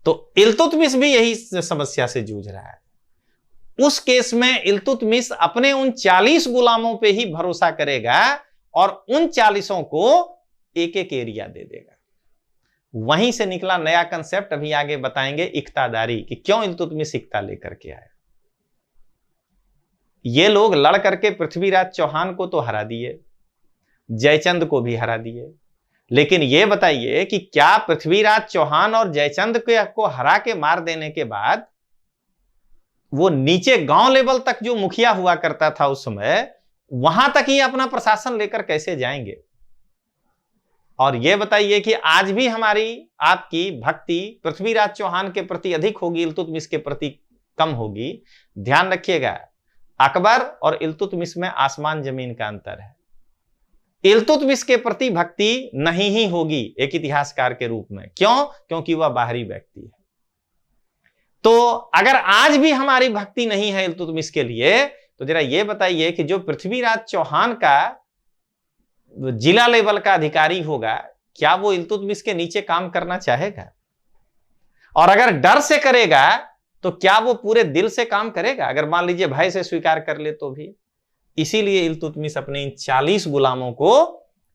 तो इल्तुतमिश भी यही समस्या से जूझ रहा है। उस केस में इल्तुतमिश अपने उन 40 गुलामों पे ही भरोसा करेगा और उन 40 को एक एक एरिया दे देगा। वहीं से निकला नया कंसेप्ट, अभी आगे बताएंगे, इक्तादारी, कि क्यों इल्तुतमिश इक्ता लेकर के आया। ये लोग लड़ करके पृथ्वीराज चौहान को तो हरा दिए, जयचंद को भी हरा दिए, लेकिन यह बताइए कि क्या पृथ्वीराज चौहान और जयचंद को हरा के मार देने के बाद वो नीचे गांव लेवल तक जो मुखिया हुआ करता था उस समय, वहां तक ही अपना प्रशासन लेकर कैसे जाएंगे? और यह बताइए कि आज भी हमारी आपकी भक्ति पृथ्वीराज चौहान के प्रति अधिक होगी, इल्तुतमिश के प्रति कम होगी। ध्यान रखिएगा, अकबर और इल्तुतमिश में आसमान जमीन का अंतर है। इल्तुतमिश के प्रति भक्ति नहीं ही होगी एक इतिहासकार के रूप में। क्यों? क्योंकि वह बाहरी व्यक्ति है। तो अगर आज भी हमारी भक्ति नहीं है इल्तुतमिश के लिए, तो जरा यह बताइए कि जो पृथ्वीराज चौहान का जिला लेवल का अधिकारी होगा, क्या वो इल्तुतमिश के नीचे काम करना चाहेगा? और अगर डर से करेगा तो क्या वो पूरे दिल से काम करेगा? अगर मान लीजिए भय से स्वीकार कर ले तो भी। इसीलिए इल्तुतमिश अपने इन 40 गुलामों को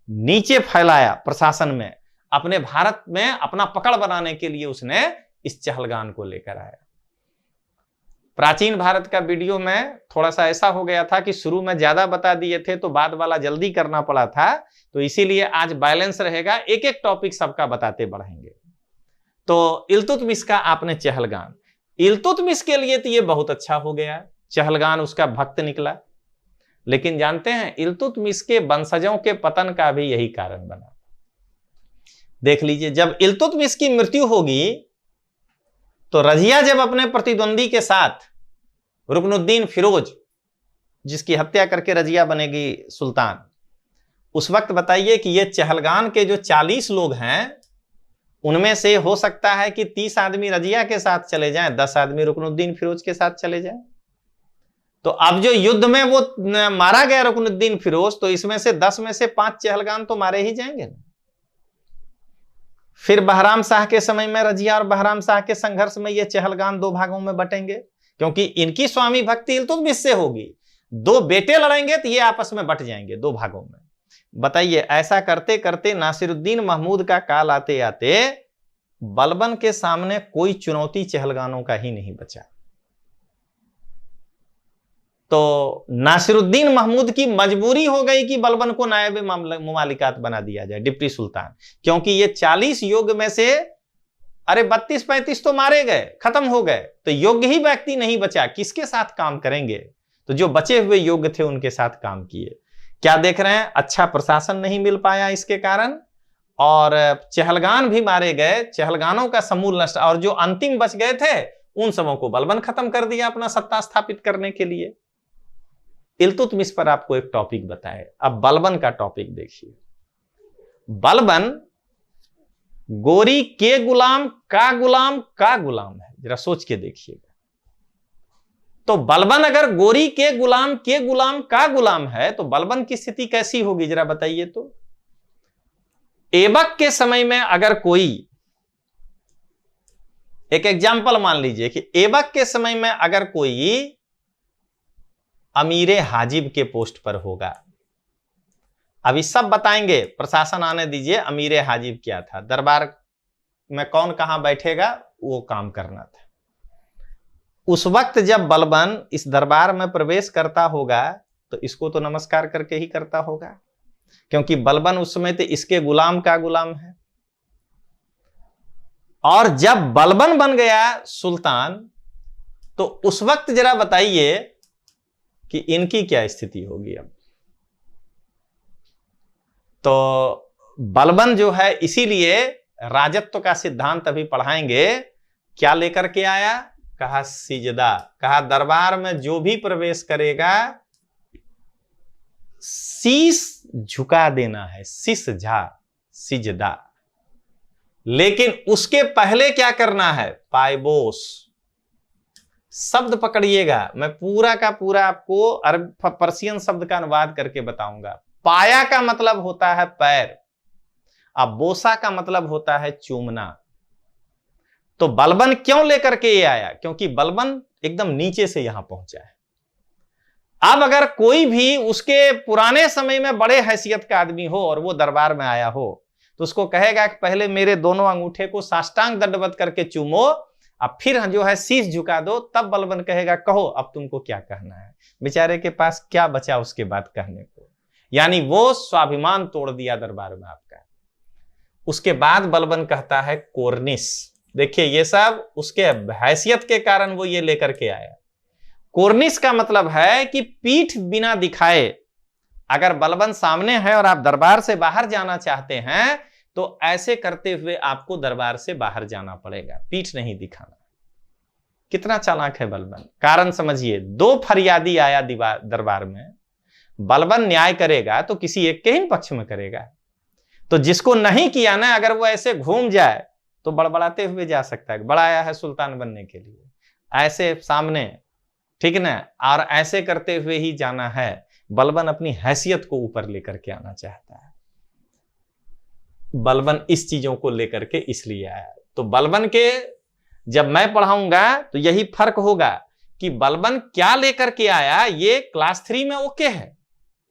नीचे फैलाया प्रशासन में, अपने भारत में अपना पकड़ बनाने के लिए उसने इस चहलगान को लेकर आया। प्राचीन भारत का वीडियो में थोड़ा सा ऐसा हो गया था कि शुरू में ज्यादा बता दिए थे तो बाद वाला जल्दी करना पड़ा था, तो इसीलिए आज बैलेंस रहेगा, एक एक टॉपिक सबका बताते बढ़ेंगे। तो इल्तुतमिश का आपने चहलगान, इल्तुतमिश के लिए तो ये बहुत अच्छा हो गया, चहलगान उसका भक्त निकला। लेकिन जानते हैं इल्तुतमिश के वंशजों के पतन का भी यही कारण बना। देख लीजिए, जब इल्तुतमिश की मृत्यु होगी तो रजिया जब अपने प्रतिद्वंदी के साथ रुकनुद्दीन फिरोज, जिसकी हत्या करके रजिया बनेगी सुल्तान, उस वक्त बताइए कि ये चहलगान के जो 40 लोग हैं उनमें से हो सकता है कि 30 आदमी रजिया के साथ चले जाएं, 10 आदमी रुकनुद्दीन फिरोज के साथ चले जाएं। तो अब जो युद्ध में वो मारा गया रुकनुद्दीन फिरोज, तो इसमें से 10 में से 5 चहलगान तो मारे ही जाएंगे ना। फिर बहराम शाह के समय में रजिया और बहराम शाह के संघर्ष में ये चहलगान 2 भागों में बटेंगे, क्योंकि इनकी स्वामी भक्ति इल्तुतमिश से होगी। 2 बेटे लड़ेंगे तो ये आपस में बट जाएंगे 2 भागों में। बताइए, ऐसा करते करते नासिरुद्दीन महमूद का काल आते आते बलबन के सामने कोई चुनौती चहलगानों का ही नहीं बचा। तो नासिरुद्दीन महमूद की मजबूरी हो गई कि बलबन को नायब मुमालिकात बना दिया जाए, डिप्टी सुल्तान, क्योंकि ये 40 योग्य में से अरे 32-35 तो मारे गए, खत्म हो गए, तो योग्य ही व्यक्ति नहीं बचा, किसके साथ काम करेंगे? तो जो बचे हुए योग्य थे उनके साथ काम किए। क्या देख रहे हैं? अच्छा प्रशासन नहीं मिल पाया इसके कारण, और चहलगान भी मारे गए, चहलगानों का समूल नष्ट, और जो अंतिम बच गए थे उन सबों को बलबन खत्म कर दिया अपना सत्ता स्थापित करने के लिए। इल्तुतमिश पर आपको एक टॉपिक बताए। अब बलबन का टॉपिक देखिए। बलबन गोरी के गुलाम का गुलाम है, जरा सोच के देखिएगा। तो बलबन अगर गोरी के गुलाम का गुलाम है तो बलबन की स्थिति कैसी होगी, जरा बताइए तो। ऐबक के समय में अगर कोई, एक एग्जाम्पल मान लीजिए कि ऐबक के समय में अगर कोई अमीरे हाजिब के पोस्ट पर होगा, अभी सब बताएंगे, प्रशासन आने दीजिए, अमीरे हाजिब क्या था, दरबार में कौन कहां बैठेगा, वो काम करना था। उस वक्त जब बलबन इस दरबार में प्रवेश करता होगा तो इसको तो नमस्कार करके ही करता होगा, क्योंकि बलबन उस समय तो इसके गुलाम का गुलाम है। और जब बलबन बन गया सुल्तान तो उस वक्त जरा बताइए कि इनकी क्या स्थिति होगी। अब तो बलबन जो है, इसीलिए राजत्व का सिद्धांत अभी पढ़ाएंगे, क्या लेकर के आया, कहा सिजदा, कहा दरबार में जो भी प्रवेश करेगा शीश झुका देना है, सिजदा। लेकिन उसके पहले क्या करना है, पायबोस। शब्द पकड़िएगा, मैं पूरा का पूरा आपको पर्शियन शब्द का अनुवाद करके बताऊंगा। पाया का मतलब होता है पैर, अब बोसा का मतलब होता है चूमना। तो बलबन क्यों लेकर के ये आया, क्योंकि बलबन एकदम नीचे से यहां पहुंचा है। अब अगर कोई भी उसके पुराने समय में बड़े हैसियत का आदमी हो और वो दरबार में आया हो तो उसको कहेगा कि पहले मेरे दोनों अंगूठे को साष्टांग दंडवत करके चूमो, अब फिर जो है शीश झुका दो, तब बलबन कहेगा कहो अब तुमको क्या कहना है। बेचारे के पास क्या बचा उसके बाद कहने को, यानी वो स्वाभिमान तोड़ दिया दरबार में आपका। उसके बाद बलबन कहता है कोर्निस। देखिए ये सब उसके हैसियत के कारण वो ये लेकर के आया। कोर्निस का मतलब है कि पीठ बिना दिखाए, अगर बलबन सामने है और आप दरबार से बाहर जाना चाहते हैं तो ऐसे करते हुए आपको दरबार से बाहर जाना पड़ेगा, पीठ नहीं दिखाना। कितना चालाक है बलबन। कारण समझिए, 2 फरियादी आया दरबार में, बलबन न्याय करेगा तो किसी एक के ही पक्ष में करेगा। तो जिसको नहीं किया ना, अगर वो ऐसे घूम जाए तो बड़बड़ाते हुए जा सकता है, बड़ा आया है सुल्तान बनने के लिए, ऐसे सामने, ठीक ना, और ऐसे करते हुए ही जाना है। बलबन अपनी हैसियत को ऊपर लेकर के आना चाहता है। बलबन इस चीजों को लेकर के इसलिए आया। तो बलबन के जब मैं पढ़ाऊंगा तो यही फर्क होगा कि बलबन क्या लेकर के आया। ये क्लास 3 में ओके है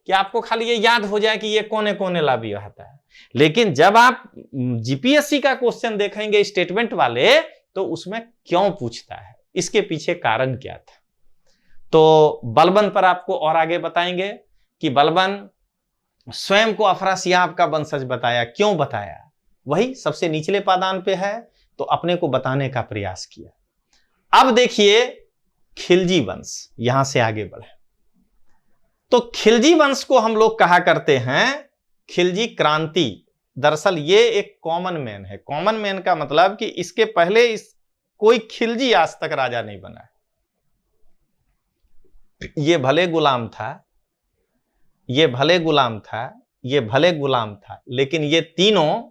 कि आपको खाली ये याद हो जाए कि ये कोने कोने ला भी आता है, लेकिन जब आप जीपीएससी का क्वेश्चन देखेंगे स्टेटमेंट वाले तो उसमें क्यों पूछता है, इसके पीछे कारण क्या था। तो बलबन पर आपको और आगे बताएंगे कि बलबन स्वयं को अफरासियाब का वंशज बताया। क्यों बताया, वही सबसे निचले पादान पे है तो अपने को बताने का प्रयास किया। अब देखिए खिलजी वंश, यहां से आगे बढ़े तो खिलजी वंश को हम लोग कहा करते हैं खिलजी क्रांति। दरअसल ये एक कॉमन मैन है। कॉमन मैन का मतलब कि इसके पहले कोई खिलजी आज तक राजा नहीं बना है। ये भले गुलाम था, ये भले गुलाम था, ये भले गुलाम था, लेकिन ये तीनों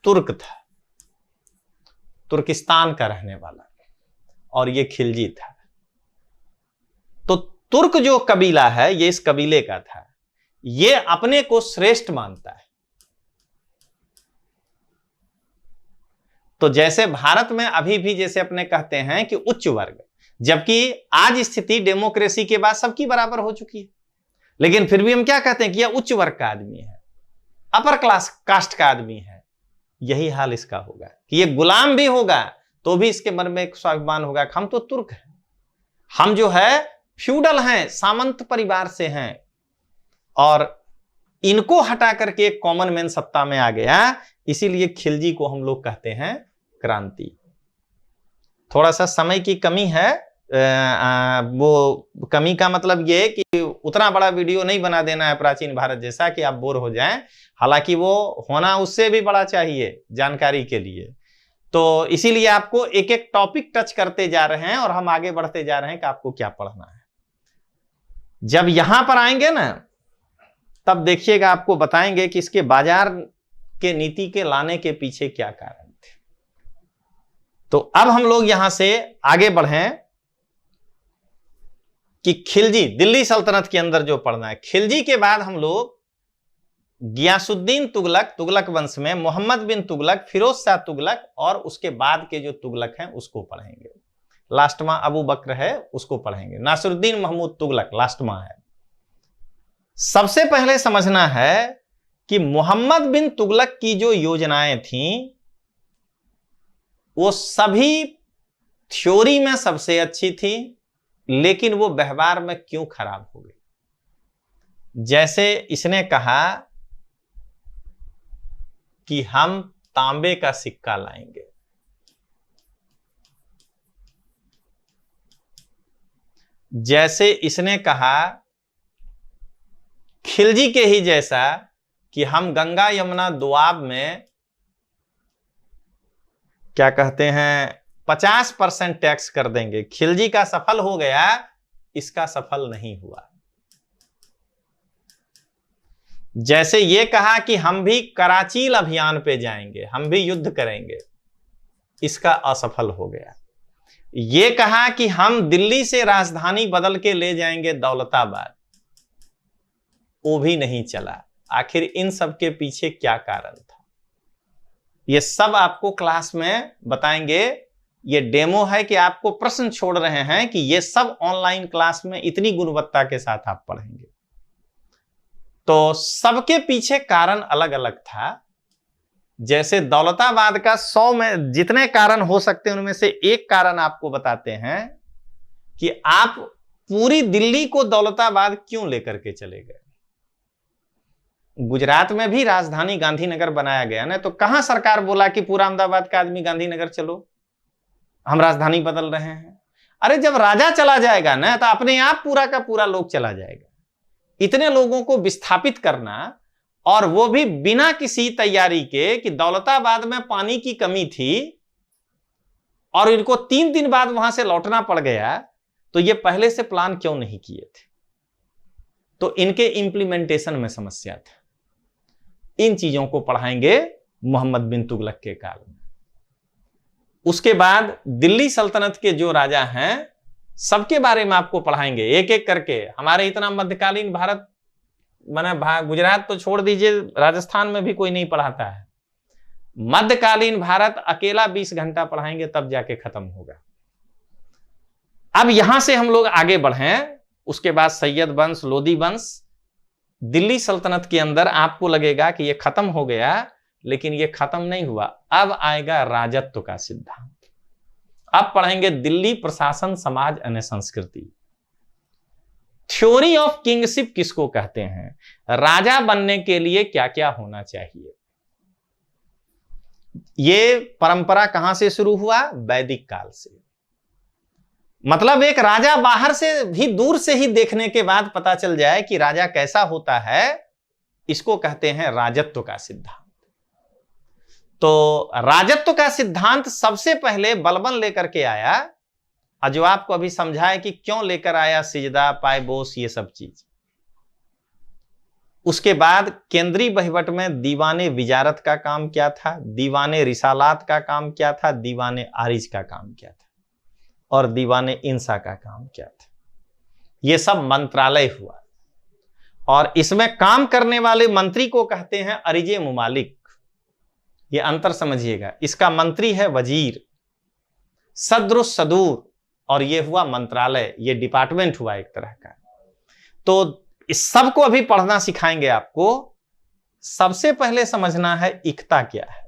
तुर्क था, तुर्किस्तान का रहने वाला, और ये खिलजी था। तो तुर्क जो कबीला है ये इस कबीले का था, ये अपने को श्रेष्ठ मानता है। तो जैसे भारत में अभी भी जैसे अपने कहते हैं कि उच्च वर्ग, जबकि आज स्थिति डेमोक्रेसी के बाद सबकी बराबर हो चुकी है, लेकिन फिर भी हम क्या कहते हैं कि यह उच्च वर्ग का आदमी है, अपर क्लास कास्ट का आदमी है। यही हाल इसका होगा कि ये गुलाम भी होगा तो भी इसके मन में एक स्वाभिमान होगा कि हम तो तुर्क हैं, हम जो है फ्यूडल हैं, सामंत परिवार से हैं, और इनको हटा करके एक कॉमन मैन सत्ता में आ गया, इसीलिए खिलजी को हम लोग कहते हैं क्रांति। थोड़ा सा समय की कमी है, वो कमी का मतलब ये कि उतना बड़ा वीडियो नहीं बना देना है प्राचीन भारत जैसा कि आप बोर हो जाएं, हालांकि वो होना उससे भी बड़ा चाहिए जानकारी के लिए। तो इसीलिए आपको एक एक टॉपिक टच करते जा रहे हैं और हम आगे बढ़ते जा रहे हैं कि आपको क्या पढ़ना है। जब यहां पर आएंगे ना, तब देखिएगा आपको बताएंगे कि इसके बाजार के नीति के लाने के पीछे क्या कारण थे। तो अब हम लोग यहां से आगे बढ़ें कि खिलजी, दिल्ली सल्तनत के अंदर जो पढ़ना है, खिलजी के बाद हम लोग गियासुद्दीन तुगलक, तुगलक वंश में मोहम्मद बिन तुगलक, फिरोज शाह तुगलक, और उसके बाद के जो तुगलक हैं उसको पढ़ेंगे। लास्ट में अबू बकर है, उसको पढ़ेंगे। नासिरुद्दीन महमूद तुगलक लास्ट में है। सबसे पहले समझना है कि मोहम्मद बिन तुगलक की जो योजनाएं थीं वो सभी थ्योरी में सबसे अच्छी थी, लेकिन वो व्यवहार में क्यों खराब हो गई। जैसे इसने कहा कि हम तांबे का सिक्का लाएंगे, जैसे इसने कहा खिलजी के ही जैसा कि हम गंगा यमुना दोआब में क्या कहते हैं 50% टैक्स कर देंगे। खिलजी का सफल हो गया, इसका सफल नहीं हुआ। जैसे ये कहा कि हम भी कराचील अभियान पे जाएंगे, हम भी युद्ध करेंगे, इसका असफल हो गया। ये कहा कि हम दिल्ली से राजधानी बदल के ले जाएंगे दौलताबाद, वो भी नहीं चला। आखिर इन सब के पीछे क्या कारण था, ये सब आपको क्लास में बताएंगे। ये डेमो है कि आपको प्रश्न छोड़ रहे हैं कि ये सब ऑनलाइन क्लास में इतनी गुणवत्ता के साथ आप पढ़ेंगे। तो सबके पीछे कारण अलग अलग था। जैसे दौलताबाद का 100 में जितने कारण हो सकते हैं उनमें से एक कारण आपको बताते हैं कि आप पूरी दिल्ली को दौलताबाद क्यों लेकर के चले गए। गुजरात में भी राजधानी गांधीनगर बनाया गया ना, तो कहां सरकार बोला कि पूरा अहमदाबाद का आदमी गांधीनगर चलो, हम राजधानी बदल रहे हैं। अरे जब राजा चला जाएगा ना तो अपने आप पूरा का पूरा लोग चला जाएगा। इतने लोगों को विस्थापित करना, और वो भी बिना किसी तैयारी के कि दौलताबाद में पानी की कमी थी और इनको 3 दिन बाद वहां से लौटना पड़ गया, तो ये पहले से प्लान क्यों नहीं किए थे। तो इनके इंप्लीमेंटेशन में समस्या था। इन चीजों को पढ़ाएंगे मोहम्मद बिन तुगलक के काल में। उसके बाद दिल्ली सल्तनत के जो राजा हैं सबके बारे में आपको पढ़ाएंगे एक एक करके। हमारे इतना मध्यकालीन भारत माना गुजरात तो छोड़ दीजिए, राजस्थान में भी कोई नहीं पढ़ाता है। मध्यकालीन भारत अकेला 20 घंटा पढ़ाएंगे तब जाके खत्म होगा। अब यहां से हम लोग आगे बढ़ें। उसके बाद सैयद वंश, लोदी वंश, दिल्ली सल्तनत के अंदर आपको लगेगा कि ये खत्म हो गया, लेकिन ये खत्म नहीं हुआ। अब आएगा राजत्व का सिद्धांत। अब पढ़ेंगे दिल्ली प्रशासन, समाज एवं संस्कृति। थ्योरी ऑफ किंगशिप किसको कहते हैं, राजा बनने के लिए क्या क्या होना चाहिए। ये परंपरा कहां से शुरू हुआ, वैदिक काल से। मतलब एक राजा बाहर से भी, दूर से ही देखने के बाद पता चल जाए कि राजा कैसा होता है, इसको कहते हैं राजत्व का सिद्धांत। तो राजत्व का सिद्धांत सबसे पहले बलबन लेकर के आया, और जो आपको अभी समझाए कि क्यों लेकर आया, सिजदा, पायबोस, ये सब चीज। उसके बाद केंद्रीय वहीवट में दीवाने विजारत का काम क्या था, दीवाने रिसालात का काम क्या था, दीवाने आरिज का काम क्या था, और दीवाने इंसा का काम क्या था। ये सब मंत्रालय हुआ, और इसमें काम करने वाले मंत्री को कहते हैं अरिजे मुमालिक। ये अंतर समझिएगा। इसका मंत्री है वजीर, सद्र सदूर, और ये हुआ मंत्रालय, ये डिपार्टमेंट हुआ एक तरह का। तो इस सब को अभी पढ़ना सिखाएंगे आपको। सबसे पहले समझना है इक्ता क्या है।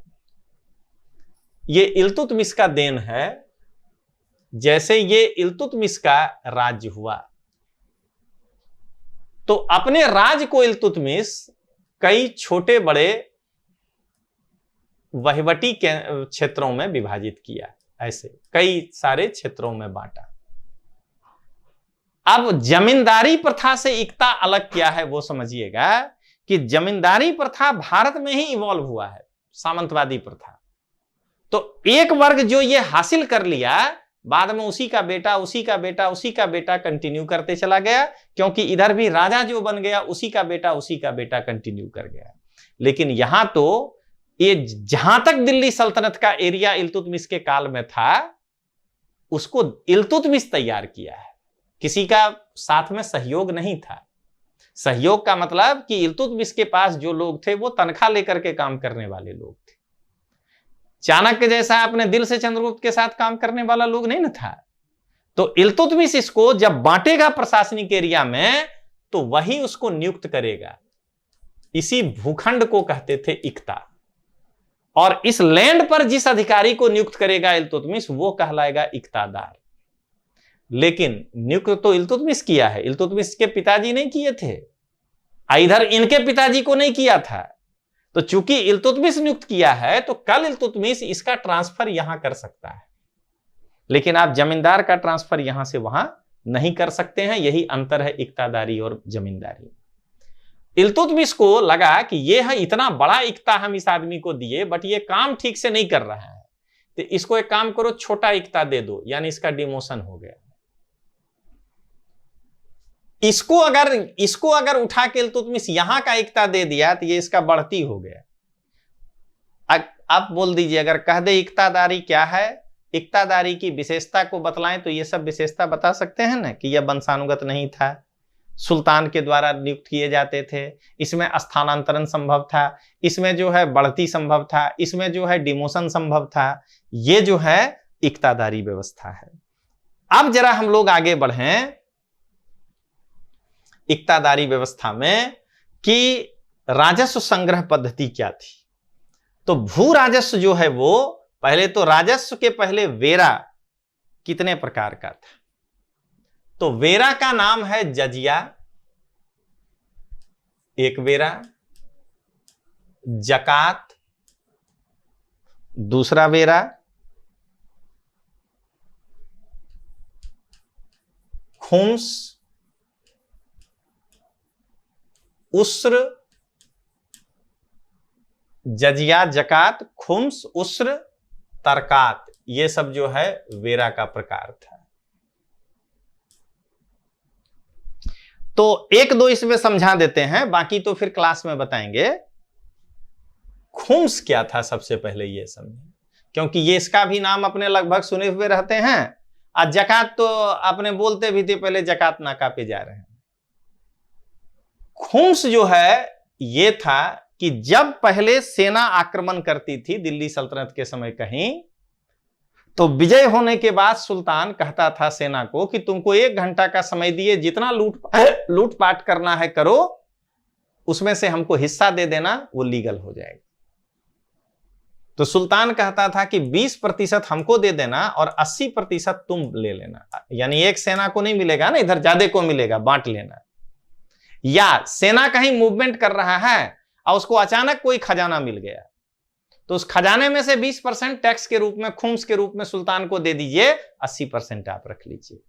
ये इल्तुतमिश का देन है। जैसे ये इल्तुतमिश का राज्य हुआ, तो अपने राज्य को इल्तुतमिश कई छोटे बड़े वहीवटी क्षेत्रों में विभाजित किया, ऐसे कई सारे क्षेत्रों में बांटा। अब जमींदारी प्रथा से इक्ता अलग क्या है वो समझिएगा कि जमींदारी प्रथा भारत में ही इवॉल्व हुआ है, सामंतवादी प्रथा। तो एक वर्ग जो ये हासिल कर लिया, बाद में उसी का बेटा उसी का बेटा उसी का बेटा कंटिन्यू करते चला गया, क्योंकि इधर भी राजा जो बन गया उसी का बेटा कंटिन्यू कर गया। लेकिन यहां तो ये जहां तक दिल्ली सल्तनत का एरिया इल्तुतमिश के काल में था, उसको इल्तुतमिश तैयार किया है, किसी का साथ में सहयोग नहीं था। सहयोग का मतलब कि इल्तुतमिश के पास जो लोग थे वो तनख्वाह लेकर के काम करने वाले लोग थे। चाणक्य जैसा अपने दिल से चंद्रगुप्त के साथ काम करने वाला लोग नहीं न था। तो इल्तुतमिश इसको जब बांटेगा प्रशासनिक एरिया में, तो वही उसको नियुक्त करेगा। इसी भूखंड को कहते थे इक्ता, और इस लैंड पर जिस अधिकारी को नियुक्त करेगा इल्तुतमिश, वो कहलाएगा इक्तादार। लेकिन नियुक्त तो इल्तुतमिश किया है, इल्तुतमिश के पिताजी नहीं किए थे, इधर इनके पिताजी को नहीं किया था। तो चूंकि इल्तुतमिश नियुक्त किया है, तो कल इल्तुतमिश इसका ट्रांसफर यहां कर सकता है, लेकिन आप जमींदार का ट्रांसफर यहां से वहां नहीं कर सकते हैं। यही अंतर है इक्तादारी और जमींदारी। इल्तुतमिश को लगा कि ये है इतना बड़ा इक्ता हम इस आदमी को दिए, बट ये काम ठीक से नहीं कर रहा है, तो इसको एक काम करो, छोटा इक्ता दे दो, यानी इसका डिमोशन हो गया। इसको अगर उठा के इल्तुतमिश यहां का इक्ता दे दिया, तो ये इसका बढ़ती हो गया। आप बोल दीजिए, अगर कह दे इक्तादारी क्या है, इक्तादारी की विशेषता को बतलाएं, तो ये सब विशेषता बता सकते हैं ना, कि यह वंशानुगत नहीं था, सुल्तान के द्वारा नियुक्त किए जाते थे, इसमें स्थानांतरण संभव था, इसमें जो है बढ़ती संभव था, इसमें जो है डिमोशन संभव था। ये जो है इक्तादारी व्यवस्था है। अब जरा हम लोग आगे बढ़ें इक्तादारी व्यवस्था में कि राजस्व संग्रह पद्धति क्या थी। तो भू राजस्व जो है वो, पहले तो राजस्व के पहले वेरा कितने प्रकार का था। तो वेरा का नाम है जजिया, एक वेरा, जकात दूसरा वेरा, खुम्स, उस्र, जजिया, जकात, खुम्स, उस्र, तरकात, ये सब जो है वेरा का प्रकार था। तो एक दो इसमें समझा देते हैं, बाकी तो फिर क्लास में बताएंगे। खुम्स क्या था सबसे पहले ये समझें, क्योंकि ये इसका भी नाम अपने लगभग सुने हुए रहते हैं, और जकात तो अपने बोलते भी थे पहले, जकात नाका पे जा रहे हैं। खुम्स जो है ये था कि जब पहले सेना आक्रमण करती थी दिल्ली सल्तनत के समय कहीं, तो विजय होने के बाद सुल्तान कहता था सेना को कि तुमको 1 घंटा का समय दिए, जितना लूटपाट करना है करो, उसमें से हमको हिस्सा दे देना, वो लीगल हो जाएगा। तो सुल्तान कहता था कि 20% हमको दे देना और 80% तुम ले लेना, यानी एक सेना को नहीं मिलेगा ना, इधर ज्यादा को मिलेगा, बांट लेना। या सेना कहीं मूवमेंट कर रहा है और उसको अचानक कोई खजाना मिल गया, तो उस खजाने में से 20% टैक्स के रूप में, खुम्स के रूप में सुल्तान को दे दीजिए, 80% आप रख लीजिए।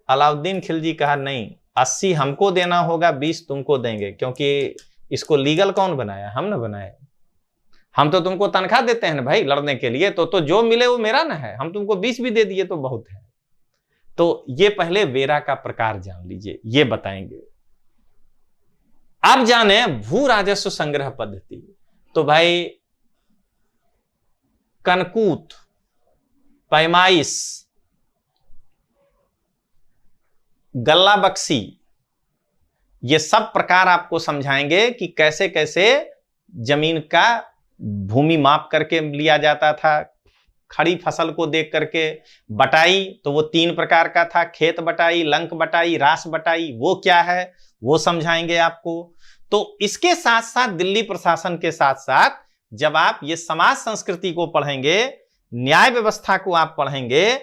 अलाउद्दीन खिलजी कहा नहीं, 80 हमको देना होगा, 20 तुमको देंगे, क्योंकि इसको लीगल कौन बनाया, हम ना बनाए। हम तो तुमको तनख्वाह देते हैं ना भाई लड़ने के लिए, तो जो मिले वो मेरा ना है, हम तुमको 20 भी दे दिए तो बहुत है। तो ये पहले वेरा का प्रकार जान लीजिए, ये बताएंगे। अब जाने भू राजस्व संग्रह पद्धति। तो भाई कनकूत, पैमाइश, गल्ला बक्सी, ये सब प्रकार आपको समझाएंगे कि कैसे कैसे जमीन का भूमि माप करके लिया जाता था। खड़ी फसल को देख करके बटाई, तो वो 3 प्रकार का था, खेत बटाई, लंक बटाई, रास बटाई, वो क्या है वो समझाएंगे आपको। तो इसके साथ साथ दिल्ली प्रशासन के साथ साथ जब आप ये समाज संस्कृति को पढ़ेंगे, न्याय व्यवस्था को आप पढ़ेंगे,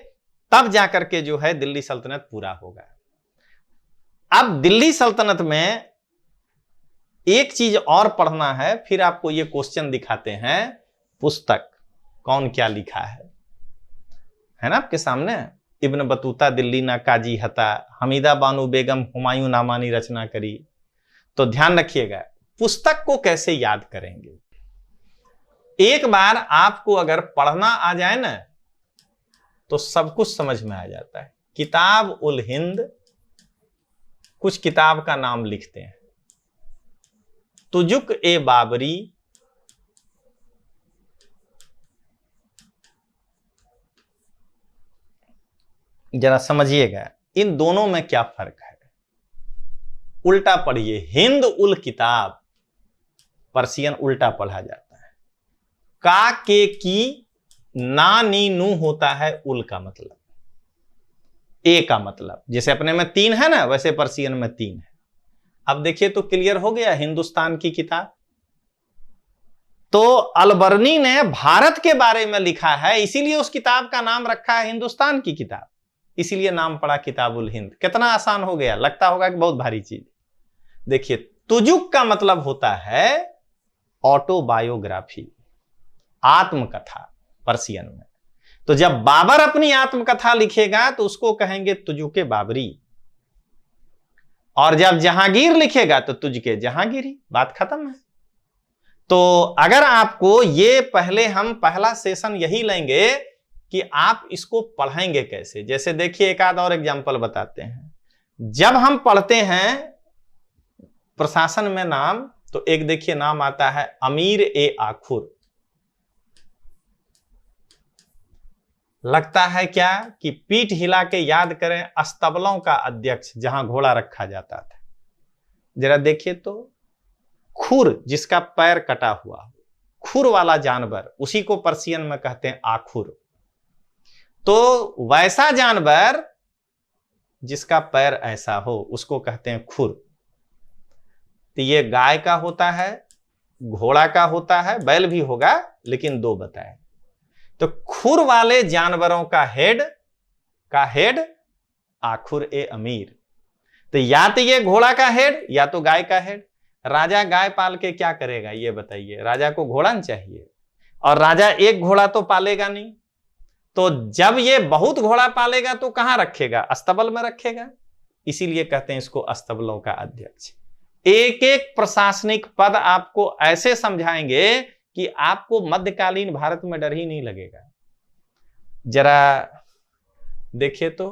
तब जाकर के जो है दिल्ली सल्तनत पूरा होगा। अब दिल्ली सल्तनत में एक चीज और पढ़ना है, फिर आपको ये क्वेश्चन दिखाते हैं। पुस्तक कौन क्या लिखा है ना आपके सामने। इब्न बतूता दिल्ली ना काजी हता, हमीदा बानो बेगम हुमायूं नामानी रचना करी। तो ध्यान रखिएगा, पुस्तक को कैसे याद करेंगे। एक बार आपको अगर पढ़ना आ जाए ना तो सब कुछ समझ में आ जाता है। किताब उल हिंद, कुछ किताब का नाम लिखते हैं। तुजुक ए बाबरी, जरा समझिएगा इन दोनों में क्या फर्क है। उल्टा पढ़िए, हिंद उल किताब, पर्शियन उल्टा पढ़ा जाता है। का के की ना नी नू होता है उल का मतलब, ए का मतलब। जैसे अपने में 3 है ना, वैसे पर्शियन में 3 है। अब देखिए तो क्लियर हो गया, हिंदुस्तान की किताब। तो अलबर्नी ने भारत के बारे में लिखा है, इसीलिए उस किताब का नाम रखा है हिंदुस्तान की किताब, इसीलिए नाम पड़ा किताबुल हिंद। कितना आसान हो गया, लगता होगा कि बहुत भारी चीज। देखिए, तुजुक का मतलब होता है ऑटोबायोग्राफी, आत्मकथा पर्शियन में। तो जब बाबर अपनी आत्मकथा लिखेगा तो उसको कहेंगे तुजुके बाबरी, और जब जहांगीर लिखेगा तो तुझके जहांगीरी। बात खत्म है। तो अगर आपको ये, पहले हम पहला सेशन यही लेंगे कि आप इसको पढ़ेंगे कैसे। जैसे देखिए, एक आध और एग्जांपल बताते हैं। जब हम पढ़ते हैं प्रशासन में नाम, तो एक देखिए नाम आता है अमीर ए आखुर। लगता है क्या कि पीठ हिला के याद करें अस्तबलों का अध्यक्ष, जहां घोड़ा रखा जाता था। जरा देखिए तो, खुर जिसका पैर कटा हुआ, खुर वाला जानवर, उसी को पर्शियन में कहते हैं आखुर। तो वैसा जानवर जिसका पैर ऐसा हो उसको कहते हैं खुर। तो ये गाय का होता है, घोड़ा का होता है, बैल भी होगा, लेकिन 2 बताए। तो खुर वाले जानवरों का हेड आखुर ए अमीर। तो या तो ये घोड़ा का हेड या तो गाय का हेड। राजा गाय पाल के क्या करेगा ये बताइए। राजा को घोड़ा नहीं चाहिए, और राजा एक घोड़ा तो पालेगा नहीं। तो जब ये बहुत घोड़ा पालेगा तो कहां रखेगा, अस्तबल में रखेगा। इसीलिए कहते हैं इसको अस्तबलों का अध्यक्ष। एक एक प्रशासनिक पद आपको ऐसे समझाएंगे कि आपको मध्यकालीन भारत में डर ही नहीं लगेगा। जरा देखिए तो,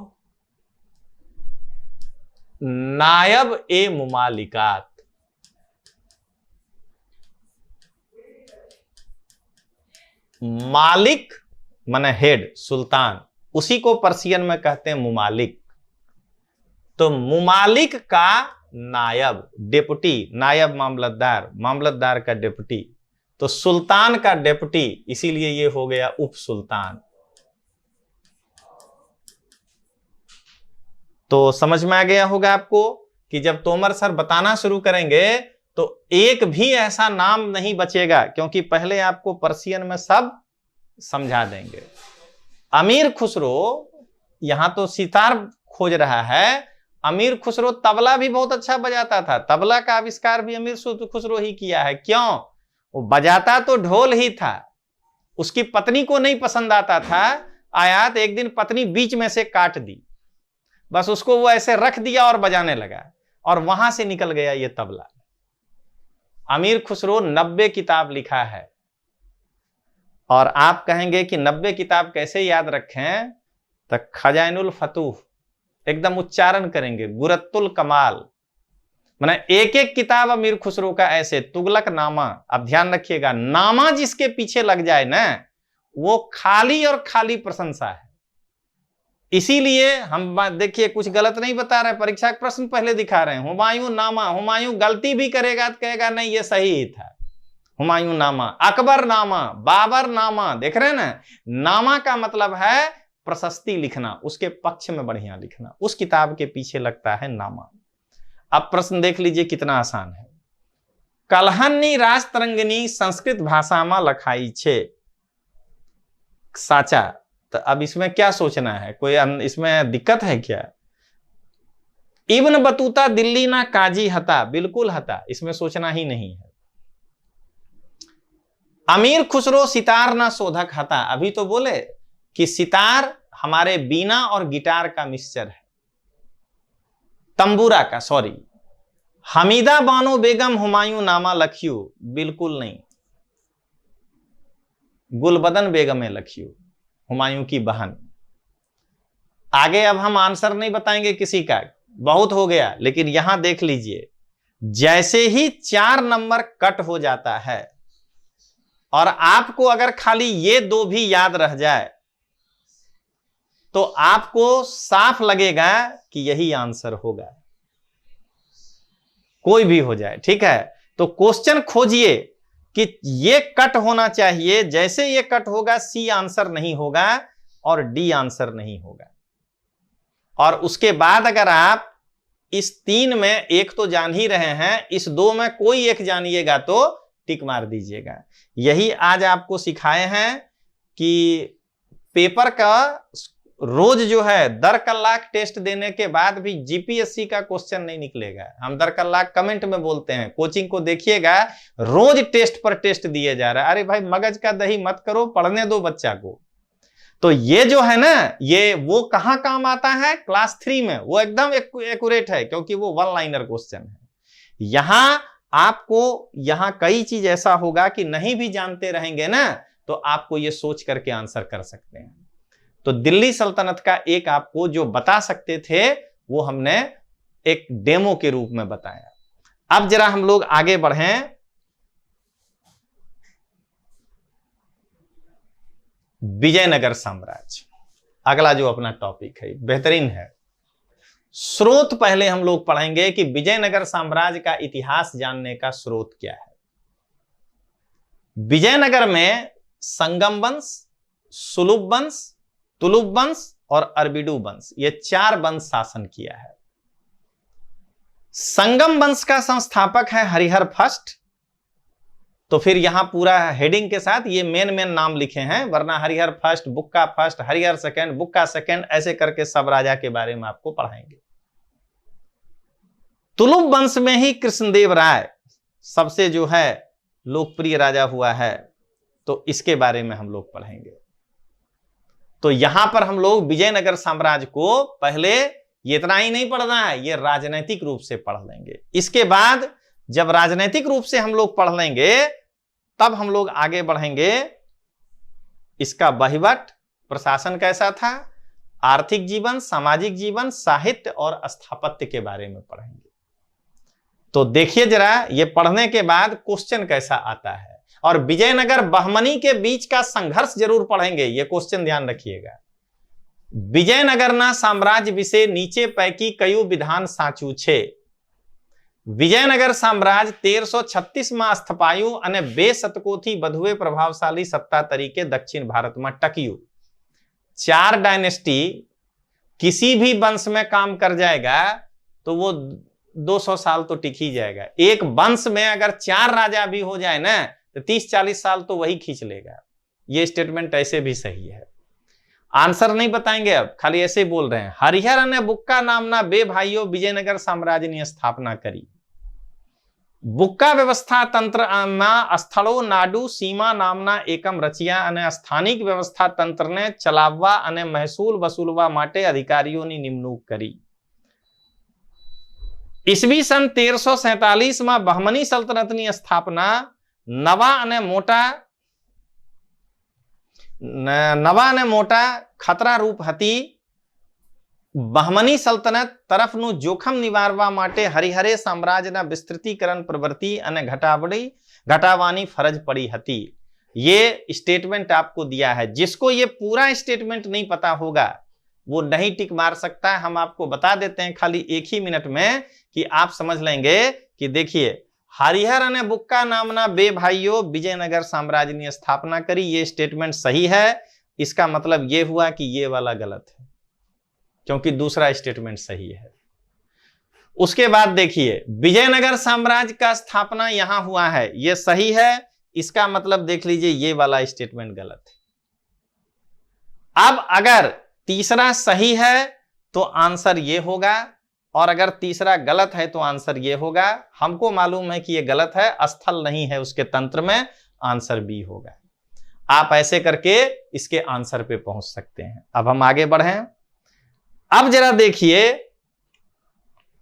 नायब ए मुमालिकात, मालिक माने हेड, सुल्तान, उसी को पर्शियन में कहते हैं मुमालिक। तो मुमालिक का नायब, डेपुटी, नायब मामलतदार, मामलतदार का डेपुटी। तो सुल्तान का डेपुटी, इसीलिए ये हो गया उप सुल्तान। तो समझ में आ गया होगा आपको कि जब तोमर सर बताना शुरू करेंगे तो एक भी ऐसा नाम नहीं बचेगा, क्योंकि पहले आपको पर्शियन में सब समझा देंगे। अमीर खुसरो, यहां तो सितार खोज रहा है। अमीर खुसरो तबला भी बहुत अच्छा बजाता था। तबला का आविष्कार भी अमीर खुसरो ही किया है। क्यों? वो बजाता तो ढोल ही था, उसकी पत्नी को नहीं पसंद आता था आयात। एक दिन पत्नी बीच में से काट दी, बस उसको वो ऐसे रख दिया और बजाने लगा, और वहां से निकल गया ये तबला। अमीर खुसरो 90 किताब लिखा है। और आप कहेंगे कि 90 किताब कैसे याद रखें, तो खजाइनुल फतूह एकदम उच्चारण करेंगे, गुरत्तुल कमाल, माने एक एक किताब अमीर खुसरो का ऐसे। तुगलक नामा, अब ध्यान रखिएगा, नामा जिसके पीछे लग जाए ना, वो खाली और खाली प्रशंसा है। इसीलिए हम देखिए कुछ गलत नहीं बता रहे, परीक्षा के प्रश्न पहले दिखा रहे हैं। हुमायूं नामा, हुमायूं गलती भी करेगा तो कहेगा नहीं ये सही ही था, हुमायूं नामा। अकबर नामा, बाबर नामा, देख रहे हैं ना, नामा का मतलब है प्रशस्ति लिखना, उसके पक्ष में बढ़िया लिखना, उस किताब के पीछे लगता है नामा। अब प्रश्न देख लीजिए कितना आसान है। कलहनी राजतरंगिणी संस्कृत भाषा में लखाई छे, साचा। तो अब इसमें क्या सोचना है, कोई इसमें दिक्कत है क्या? इब्न बतूता दिल्ली ना काजी हता, बिल्कुल हता, इसमें सोचना ही नहीं है। अमीर खुसरो सितार ना शोधक हता, अभी तो बोले कि सितार हमारे बीना और गिटार का मिक्सचर है, तंबूरा का, सॉरी। हमीदा बानो बेगम हुमायूं नामा लखियो, बिल्कुल नहीं, गुलबदन बेगम लखियो, हुमायूं की बहन। आगे अब हम आंसर नहीं बताएंगे किसी का, बहुत हो गया, लेकिन यहां देख लीजिए, जैसे ही 4 नंबर कट हो जाता है और आपको अगर खाली ये 2 भी याद रह जाए तो आपको साफ लगेगा कि यही आंसर होगा, कोई भी हो जाए, ठीक है। तो क्वेश्चन खोजिए कि ये कट होना चाहिए, जैसे ये कट होगा सी आंसर नहीं होगा और डी आंसर नहीं होगा। और उसके बाद अगर आप इस 3 में एक तो जान ही रहे हैं, इस 2 में कोई एक जानिएगा तो टिक मार दीजिएगा। यही आज आपको सिखाए हैं कि पेपर का रोज जो है दर कलाक टेस्ट देने के बाद भी जीपीएससी का क्वेश्चन नहीं निकलेगा। हम दर कलाक कमेंट में बोलते हैं, कोचिंग को देखिएगा, रोज टेस्ट पर टेस्ट दिए जा रहा है। अरे भाई मगज का दही मत करो, पढ़ने दो बच्चा को। तो ये जो है ना, ये वो कहां काम आता है, क्लास 3 में, वो एकदम एक्यूरेट है क्योंकि वो 1 लाइनर क्वेश्चन है। यहां आपको यहां कई चीज ऐसा होगा कि नहीं भी जानते रहेंगे ना तो आपको ये सोच करके आंसर कर सकते हैं। तो दिल्ली सल्तनत का एक आपको जो बता सकते थे वो हमने एक डेमो के रूप में बताया। अब जरा हम लोग आगे बढ़ें। विजयनगर साम्राज्य अगला जो अपना टॉपिक है, बेहतरीन है। स्रोत पहले हम लोग पढ़ेंगे कि विजयनगर साम्राज्य का इतिहास जानने का स्रोत क्या है। विजयनगर में संगम वंश, सुलुभ वंश, तुलुभ वंश और अरबिडू वंश, ये 4 वंश शासन किया है। संगम वंश का संस्थापक है हरिहर फर्स्ट। तो फिर यहां पूरा हेडिंग के साथ ये मेन नाम लिखे हैं, वरना हरिहर फर्स्ट, बुक्का फर्स्ट, हरिहर सेकंड, बुक्का सेकंड, ऐसे करके सब राजा के बारे में आपको पढ़ाएंगे। तुलुभ वंश में ही कृष्णदेव राय सबसे जो है लोकप्रिय राजा हुआ है, तो इसके बारे में हम लोग पढ़ेंगे। तो यहां पर हम लोग विजयनगर साम्राज्य को पहले ये इतना ही नहीं पढ़ना है, ये राजनैतिक रूप से पढ़ लेंगे। इसके बाद जब राजनैतिक रूप से हम लोग पढ़ लेंगे तब हम लोग आगे बढ़ेंगे। इसका वहीवट, प्रशासन कैसा था, आर्थिक जीवन, सामाजिक जीवन, साहित्य और स्थापत्य के बारे में पढ़ेंगे। तो देखिए जरा, ये पढ़ने के बाद क्वेश्चन कैसा आता है। और विजयनगर बहमनी के बीच का संघर्ष जरूर पढ़ेंगे, ये क्वेश्चन ध्यान रखिएगा। विजयनगर ना साम्राज्य विषय नीचे पैकी कयु विधान साचू छे। विजयनगर साम्राज्य 1336 में સ્થપાયું અને 2 શતકોથી વધુ પ્રભાવશાળી સત્તા તરીકે દક્ષિણ ભારતમાં ટક્યું। 4 डायनेस्टी किसी भी वंश में काम कर जाएगा तो वो 200 साल तो टिक ही जाएगा। एक वंश में अगर 4 राजा भी हो जाए ना तो 30-40 साल तो वही खींच लेगा। ये स्टेटमेंट ऐसे भी सही है। आंसर नहीं बताएंगे, अब खाली ऐसे बोल रहे हैं। हरिहर અને बुक्का नामना 2 भाइयों विजयनगर साम्राज्य ની स्थापना करी। बुक्का व्यवस्था तंत्र में स्थलों नाडु सीमा नामना एकम रचिया અને સ્થાનિક व्यवस्था तंत्र ने चलाववा અને महसूल वसूलवा माटे अधिकारीओनी निमणूक करी। ईस्वी सन 1347 में बहमनी सल्तनतनी स्थापना नवा અને મોટા ખતરા રૂપ હતી। બહમની સલ્તનત તરફનું જોખમ નિવારવા માટે હરિહરે સામ્રાજ્યના વિસ્તૃતીકરણ પ્રવૃત્તિ અને ઘટાડવાની ફરજ પડી હતી। ये स्टेटमेंट आपको दिया है। जिसको ये पूरा स्टेटमेंट नहीं पता होगा वो नहीं टिक मार सकता। हम आपको बता देते हैं खाली 1 ही मिनट में कि आप समझ लेंगे कि देखिए, हरिहर અને बुक्का नामना 2 भाइयों विजयनगर साम्राज्य ने स्थापना करी, ये स्टेटमेंट सही है। इसका मतलब ये हुआ कि ये वाला गलत है क्योंकि दूसरा स्टेटमेंट सही है। उसके बाद देखिए, विजयनगर साम्राज्य का स्थापना यहां हुआ है, ये सही है। इसका मतलब देख लीजिए ये वाला स्टेटमेंट गलत है। अब अगर तीसरा सही है तो आंसर ये होगा, और अगर तीसरा गलत है तो आंसर ये होगा। हमको मालूम है कि ये गलत है, स्थल नहीं है उसके तंत्र में, आंसर बी होगा। आप ऐसे करके इसके आंसर पे पहुंच सकते हैं। अब हम आगे बढ़ें। अब जरा देखिए,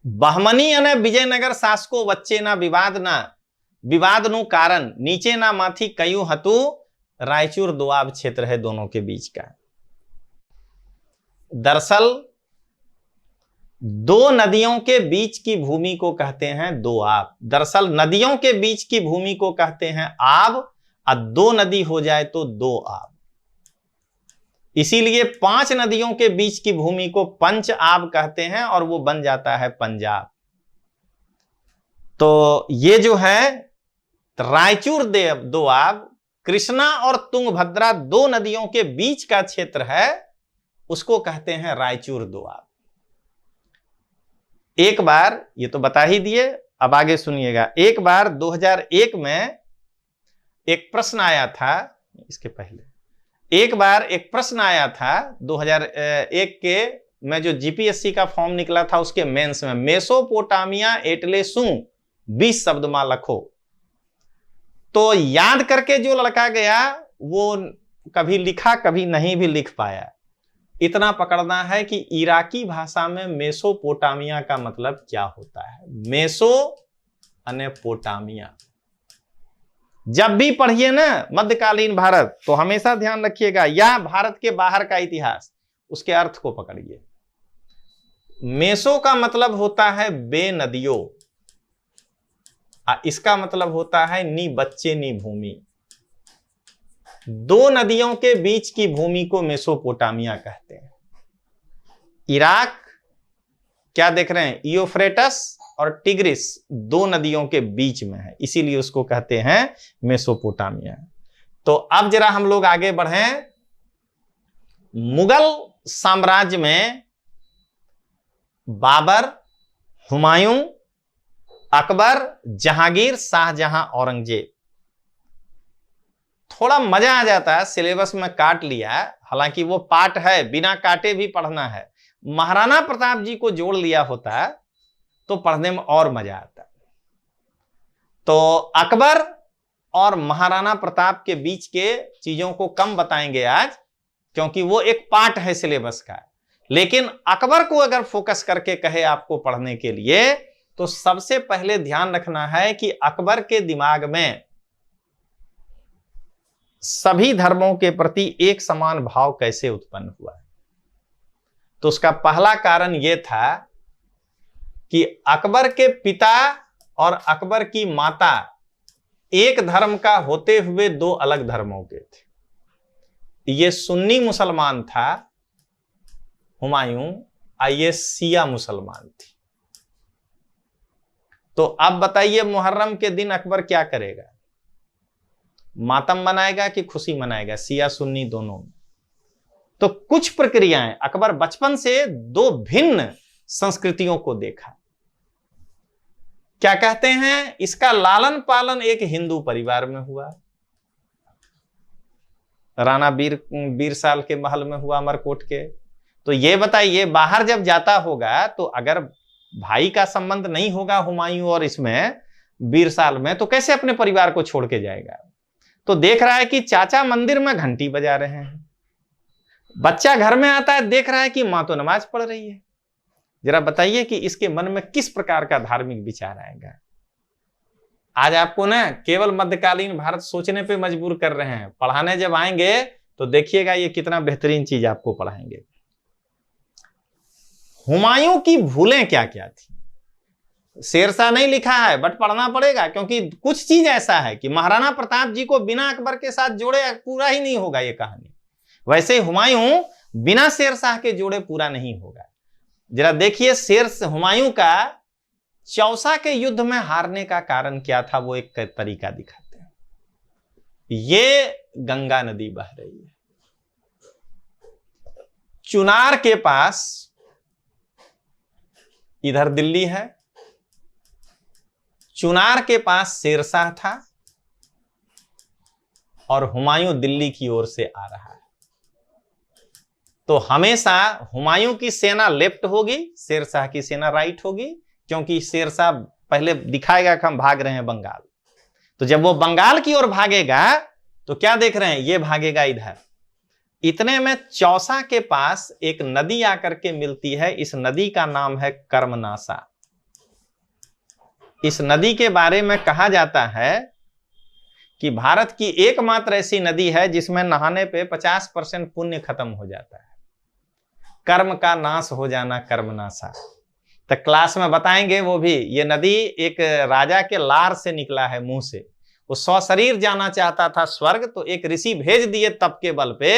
बहमनी अने विजयनगर शासको वच्चे ना विवाद नु कारण नीचे ना माथी कयू हतु, रायचूर दोआब क्षेत्र है दोनों के बीच का। दरअसल दो नदियों के बीच की भूमि को कहते हैं दोआब। दरअसल नदियों के बीच की भूमि को कहते हैं आब, और दो नदी हो जाए तो दो आब। इसीलिए 5 नदियों के बीच की भूमि को पंच आब कहते हैं, और वो बन जाता है पंजाब। तो ये जो है रायचूर दोआब, कृष्णा और तुंगभद्रा दो नदियों के बीच का क्षेत्र है, उसको कहते हैं रायचूर दोआब। एक बार ये तो बता ही दिए, अब आगे सुनिएगा। एक बार 2001 में एक प्रश्न आया था, इसके पहले एक बार एक प्रश्न आया था 2001 के में, जो जीपीएससी का फॉर्म निकला था उसके मेंस में, मेसोपोटामिया एटले सु 20 शब्द मां लखो। तो याद करके जो लड़का गया वो कभी लिखा कभी नहीं भी लिख पाया। इतना पकड़ना है कि इराकी भाषा में मेसोपोटामिया का मतलब क्या होता है। मेसो अने पोटामिया जब भी पढ़िए ना मध्यकालीन भारत, तो हमेशा ध्यान रखिएगा, या भारत के बाहर का इतिहास, उसके अर्थ को पकड़िए। मेसो का मतलब होता है बे नदियों, इसका मतलब होता है नी बच्चे नी भूमि। दो नदियों के बीच की भूमि को मेसोपोटामिया कहते हैं। इराक क्या देख रहे हैं, यूफ्रेटस और टिग्रिस दो नदियों के बीच में है, इसीलिए उसको कहते हैं मेसोपोटामिया। तो अब जरा हम लोग आगे बढ़ें। मुगल साम्राज्य में बाबर, हुमायूं, अकबर, जहांगीर, शाहजहां, औरंगजेब। थोड़ा मजा आ जाता है, सिलेबस में काट लिया, हालांकि वो पार्ट है, बिना काटे भी पढ़ना है। महाराणा प्रताप जी को जोड़ लिया होता तो पढ़ने में और मजा आता। तो अकबर और महाराणा प्रताप के बीच के चीजों को कम बताएंगे आज, क्योंकि वो एक पार्ट है सिलेबस का। लेकिन अकबर को अगर फोकस करके कहे आपको पढ़ने के लिए, तो सबसे पहले ध्यान रखना है कि अकबर के दिमाग में सभी धर्मों के प्रति एक समान भाव कैसे उत्पन्न हुआ। तो उसका पहला कारण यह था कि अकबर के पिता और अकबर की माता एक धर्म का होते हुए दो अलग धर्मों के थे। ये सुन्नी मुसलमान था हुमायूं, ये शिया मुसलमान थी। तो अब बताइए मुहर्रम के दिन अकबर क्या करेगा, मातम मनाएगा कि खुशी मनाएगा, शिया सुन्नी दोनों में। तो कुछ प्रक्रियाएं, अकबर बचपन से दो भिन्न संस्कृतियों को देखा। क्या कहते हैं, इसका लालन पालन एक हिंदू परिवार में हुआ, राणा बीरसाल के महल में हुआ, अमरकोट के। तो ये बताइए बाहर जब जाता होगा, तो अगर भाई का संबंध नहीं होगा हुमायूं और इसमें बीरसाल में, तो कैसे अपने परिवार को छोड़ के जाएगा। तो देख रहा है कि चाचा मंदिर में घंटी बजा रहे हैं, बच्चा घर में आता है देख रहा है कि मां तो नमाज पढ़ रही है। जरा बताइए कि इसके मन में किस प्रकार का धार्मिक विचार आएगा। आज आपको ना केवल मध्यकालीन भारत सोचने पे मजबूर कर रहे हैं, पढ़ाने जब आएंगे तो देखिएगा ये कितना बेहतरीन चीज आपको पढ़ाएंगे। हुमायूं की भूलें क्या क्या थी, शेरशाह नहीं लिखा है बट पढ़ना पड़ेगा, क्योंकि कुछ चीज ऐसा है कि महाराणा प्रताप जी को बिना अकबर के साथ जोड़े पूरा ही नहीं होगा ये कहानी। वैसे हुमायूं बिना शेरशाह के जोड़े पूरा नहीं होगा। जरा देखिए हुमायूं का चौसा के युद्ध में हारने का कारण क्या था, वो एक तरीका दिखाते हैं। ये गंगा नदी बह रही है, चुनार के पास इधर दिल्ली है, चुनार के पास शेरशाह था और हुमायूं दिल्ली की ओर से आ रहा है। तो हमेशा हुमायूं की सेना लेफ्ट होगी, शेर शाह की सेना राइट होगी, क्योंकि शेर शाह पहले दिखाएगा कि हम भाग रहे हैं बंगाल। तो जब वो बंगाल की ओर भागेगा तो क्या देख रहे हैं, ये भागेगा इधर। इतने में चौसा के पास एक नदी आकर के मिलती है, इस नदी का नाम है कर्मनासा। इस नदी के बारे में कहा जाता है कि भारत की एकमात्र ऐसी नदी है जिसमें नहाने पे 50% पुण्य खत्म हो जाता है। कर्म का नाश हो जाना, कर्मनासा। तो क्लास में बताएंगे वो भी। ये नदी एक राजा के लार से निकला है, मुंह से। वो सशरीर जाना चाहता था स्वर्ग, तो एक ऋषि भेज दिए तप के बल पे,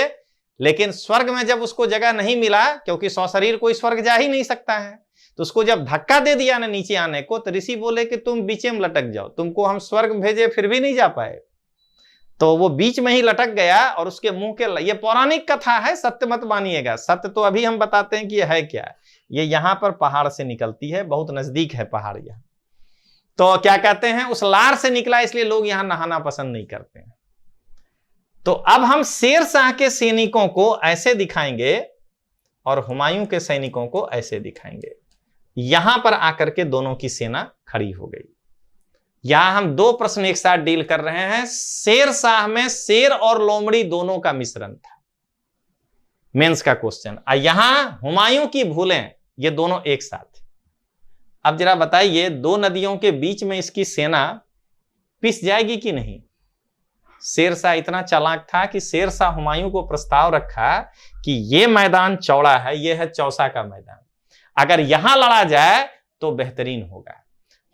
लेकिन स्वर्ग में जब उसको जगह नहीं मिला, क्योंकि सशरीर कोई स्वर्ग जा ही नहीं सकता है, तो उसको जब धक्का दे दिया ना नीचे आने को, तो ऋषि बोले कि तुम बीच में लटक जाओ, तुमको हम स्वर्ग भेजे फिर भी नहीं जा पाए। तो वो बीच में ही लटक गया और उसके मुंह के, ये पौराणिक कथा है, सत्य मत मानिएगा। सत्य तो अभी हम बताते हैं कि ये है क्या। ये यहां पर पहाड़ से निकलती है, बहुत नजदीक है पहाड़ यहां। तो क्या कहते हैं, उस लार से निकला, इसलिए लोग यहां नहाना पसंद नहीं करते हैं। तो अब हम शेर शाह के सैनिकों को ऐसे दिखाएंगे और हुमायूं के सैनिकों को ऐसे दिखाएंगे। यहां पर आकर के दोनों की सेना खड़ी हो गई। यहां हम दो प्रश्न एक साथ डील कर रहे हैं। शेर शाह में शेर और लोमड़ी दोनों का मिश्रण था, मेंस का क्वेश्चन। यहां हुमायूं की भूलें, ये दोनों एक साथ। अब जरा बताइए, दो नदियों के बीच में इसकी सेना पिस जाएगी कि नहीं? शेर शाह इतना चालाक था कि शेर शाह हुमायूं को प्रस्ताव रखा कि ये मैदान चौड़ा है, ये है चौसा का मैदान, अगर यहां लड़ा जाए तो बेहतरीन होगा।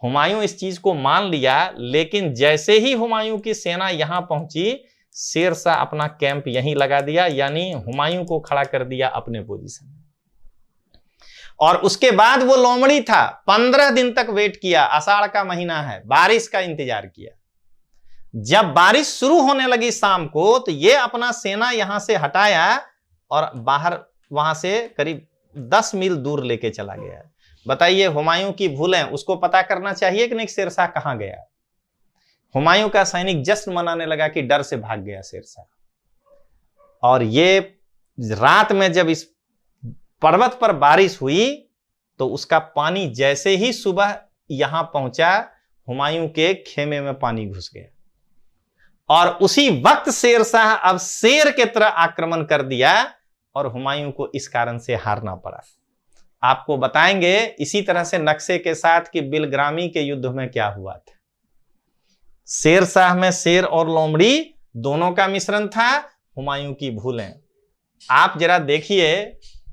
हुमायूं इस चीज को मान लिया, लेकिन जैसे ही हुमायूं की सेना यहां पहुंची, शेर शाह अपना कैंप यहीं लगा दिया, यानी हुमायूं को खड़ा कर दिया अपने पोजीशन में। और उसके बाद वो लोमड़ी था, 15 दिन तक वेट किया, आषाढ़ का महीना है, बारिश का इंतजार किया। जब बारिश शुरू होने लगी शाम को, तो ये अपना सेना यहां से हटाया और बाहर वहां से करीब 10 मील दूर लेके चला गया। बताइए, हुमायूं की भूलें, उसको पता करना चाहिए कि नहीं शेर शाह कहां गया। हुमायूं का सैनिक जश्न मनाने लगा कि डर से भाग गया शेर शाह। और ये रात में जब इस पर्वत पर बारिश हुई, तो उसका पानी जैसे ही सुबह यहां पहुंचा, हुमायूं के खेमे में पानी घुस गया। और उसी वक्त शेर शाह अब शेर के तरह आक्रमण कर दिया और हुमायूं को इस कारण से हारना पड़ा। आपको बताएंगे इसी तरह से नक्शे के साथ कि बिलग्रामी के युद्ध में क्या हुआ था। शेर शाह में शेर और लोमड़ी दोनों का मिश्रण था। हुमायूं की भूलें, आप जरा देखिए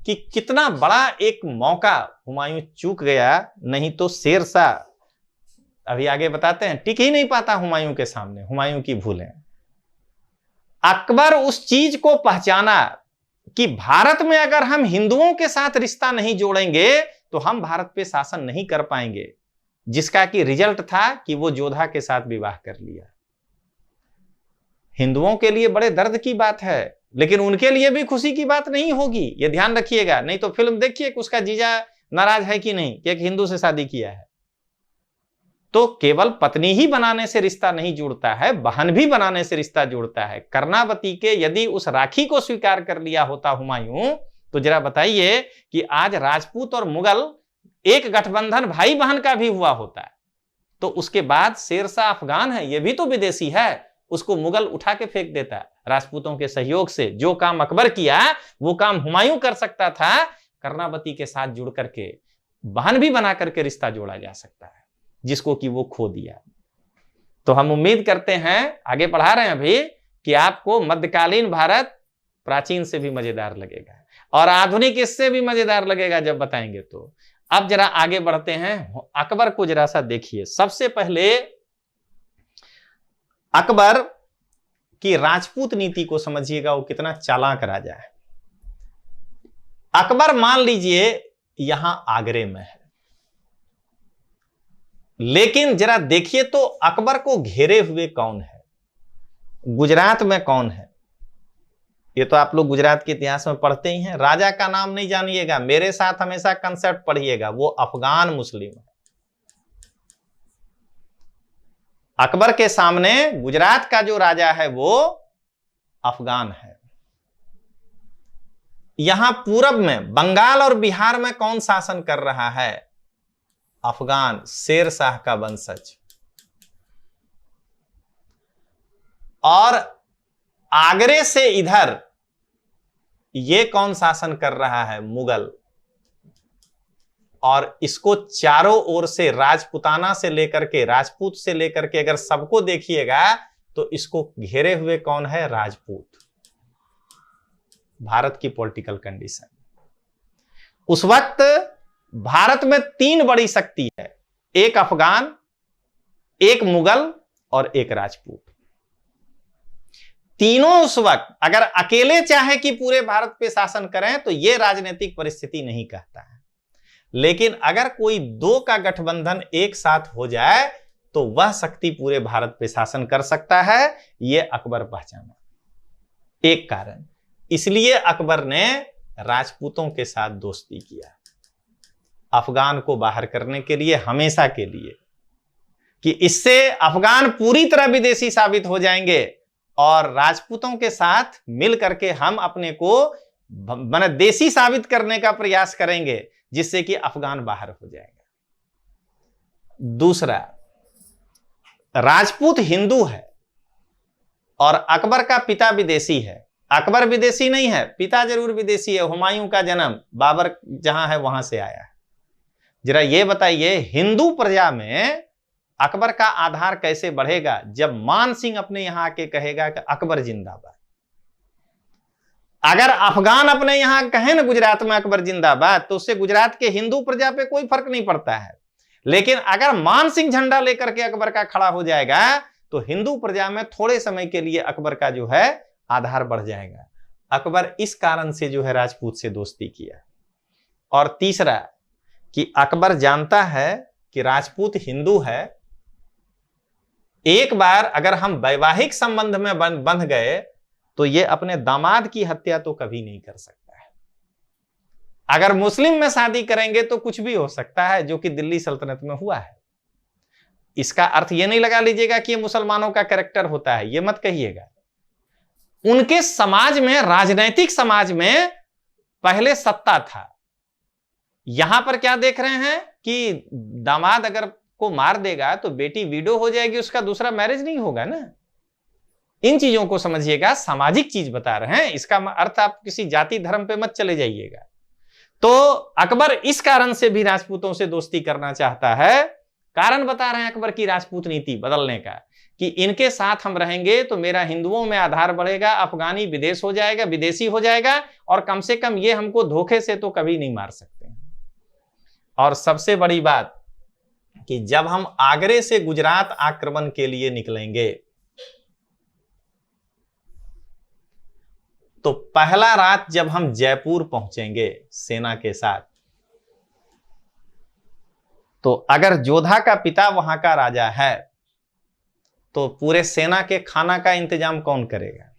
कि कितना बड़ा एक मौका हुमायूं चूक गया, नहीं तो शेर शाह, अभी आगे बताते हैं, टिक ही नहीं पाता हुमायूं के सामने। हुमायूं की भूलें। अकबर उस चीज को पहचाना कि भारत में अगर हम हिंदुओं के साथ रिश्ता नहीं जोड़ेंगे तो हम भारत पे शासन नहीं कर पाएंगे, जिसका कि रिजल्ट था कि वो जोधा के साथ विवाह कर लिया। हिंदुओं के लिए बड़े दर्द की बात है, लेकिन उनके लिए भी खुशी की बात नहीं होगी, ये ध्यान रखिएगा। नहीं तो फिल्म देखिए कि उसका जीजा नाराज है कि नहीं कि एक हिंदू से शादी किया है। तो केवल पत्नी ही बनाने से रिश्ता नहीं जुड़ता है, बहन भी बनाने से रिश्ता जुड़ता है। कर्णावती के यदि उस राखी को स्वीकार कर लिया होता हुमायूं, तो जरा बताइए कि आज राजपूत और मुगल एक गठबंधन भाई बहन का भी हुआ होता है। तो उसके बाद शेर शाह अफगान है, यह भी तो विदेशी है, उसको मुगल उठा के फेंक देता है। राजपूतों के सहयोग से जो काम अकबर किया वो काम हुमायूं कर सकता था। कर्णावती के साथ जुड़ करके बहन भी बना करके रिश्ता जोड़ा जा सकता है, जिसको कि वो खो दिया। तो हम उम्मीद करते हैं, आगे पढ़ा रहे हैं अभी, कि आपको मध्यकालीन भारत प्राचीन से भी मजेदार लगेगा और आधुनिक इससे भी मजेदार लगेगा जब बताएंगे। तो अब जरा आगे बढ़ते हैं, अकबर को जरा सा देखिए। सबसे पहले अकबर की राजपूत नीति को समझिएगा, वो कितना चालाक राजा है। अकबर मान लीजिए यहां आगरे में है, लेकिन जरा देखिए तो अकबर को घेरे हुए कौन है, गुजरात में कौन है। ये तो आप लोग गुजरात के इतिहास में पढ़ते ही हैं। राजा का नाम नहीं जानिएगा, मेरे साथ हमेशा कंसेप्ट पढ़िएगा, वो अफगान मुस्लिम है। अकबर के सामने गुजरात का जो राजा है वो अफगान है। यहां पूरब में बंगाल और बिहार में कौन शासन कर रहा है? अफगान, शेर शाह का वंशज। और आगरे से इधर ये कौन शासन कर रहा है? मुगल। और इसको चारों ओर से राजपूताना से लेकर के, राजपूत से लेकर के अगर सबको देखिएगा तो इसको घेरे हुए कौन है? राजपूत। भारत की पॉलिटिकल कंडीशन उस वक्त, भारत में 3 बड़ी शक्ति है, एक अफगान, एक मुगल और एक राजपूत। तीनों उस वक्त अगर अकेले चाहे कि पूरे भारत पे शासन करें तो यह राजनीतिक परिस्थिति नहीं कहता है, लेकिन अगर कोई 2 का गठबंधन एक साथ हो जाए तो वह शक्ति पूरे भारत पे शासन कर सकता है। यह अकबर पहचाना एक कारण, इसलिए अकबर ने राजपूतों के साथ दोस्ती किया, अफगान को बाहर करने के लिए, हमेशा के लिए, कि इससे अफगान पूरी तरह विदेशी साबित हो जाएंगे और राजपूतों के साथ मिल करके हम अपने को माने देशी साबित करने का प्रयास करेंगे, जिससे कि अफगान बाहर हो जाएगा। दूसरा, राजपूत हिंदू है और अकबर का पिता विदेशी है। अकबर विदेशी नहीं है, पिता जरूर विदेशी है। हुमायूं का जन्म बाबर जहां है वहां से आया है। जरा ये बताइए, हिंदू प्रजा में अकबर का आधार कैसे बढ़ेगा जब मान सिंह अपने यहां आके कहेगा कि अकबर जिंदाबाद। अगर अफगान अपने यहां कहे ना गुजरात में अकबर जिंदाबाद, तो उससे गुजरात के हिंदू प्रजा पे कोई फर्क नहीं पड़ता है। लेकिन अगर मान सिंह झंडा लेकर के अकबर का खड़ा हो जाएगा तो हिंदू प्रजा में थोड़े समय के लिए अकबर का जो है आधार बढ़ जाएगा। अकबर इस कारण से जो है राजपूत से दोस्ती किया। और तीसरा, कि अकबर जानता है कि राजपूत हिंदू है, एक बार अगर हम वैवाहिक संबंध में बंध गए तो ये अपने दामाद की हत्या तो कभी नहीं कर सकता है। अगर मुस्लिम में शादी करेंगे तो कुछ भी हो सकता है, जो कि दिल्ली सल्तनत में हुआ है। इसका अर्थ ये नहीं लगा लीजिएगा कि ये मुसलमानों का कैरेक्टर होता है, ये मत कहिएगा। उनके समाज में, राजनैतिक समाज में पहले सत्ता था। यहां पर क्या देख रहे हैं कि दामाद अगर को मार देगा तो बेटी विडो हो जाएगी, उसका दूसरा मैरिज नहीं होगा ना। इन चीजों को समझिएगा, सामाजिक चीज बता रहे हैं, इसका अर्थ आप किसी जाति धर्म पे मत चले जाइएगा। तो अकबर इस कारण से भी राजपूतों से दोस्ती करना चाहता है। कारण बता रहे हैं अकबर की राजपूत नीति बदलने का, कि इनके साथ हम रहेंगे तो मेरा हिंदुओं में आधार बढ़ेगा, अफगानी विदेश हो जाएगा, विदेशी हो जाएगा, और कम से कम ये हमको धोखे से तो कभी नहीं मार सकते। और सबसे बड़ी बात कि जब हम आगरे से गुजरात आक्रमण के लिए निकलेंगे तो पहला रात जब हम जयपुर पहुंचेंगे सेना के साथ, तो अगर जोधा का पिता वहां का राजा है तो पूरे सेना के खाना का इंतजाम कौन करेगा?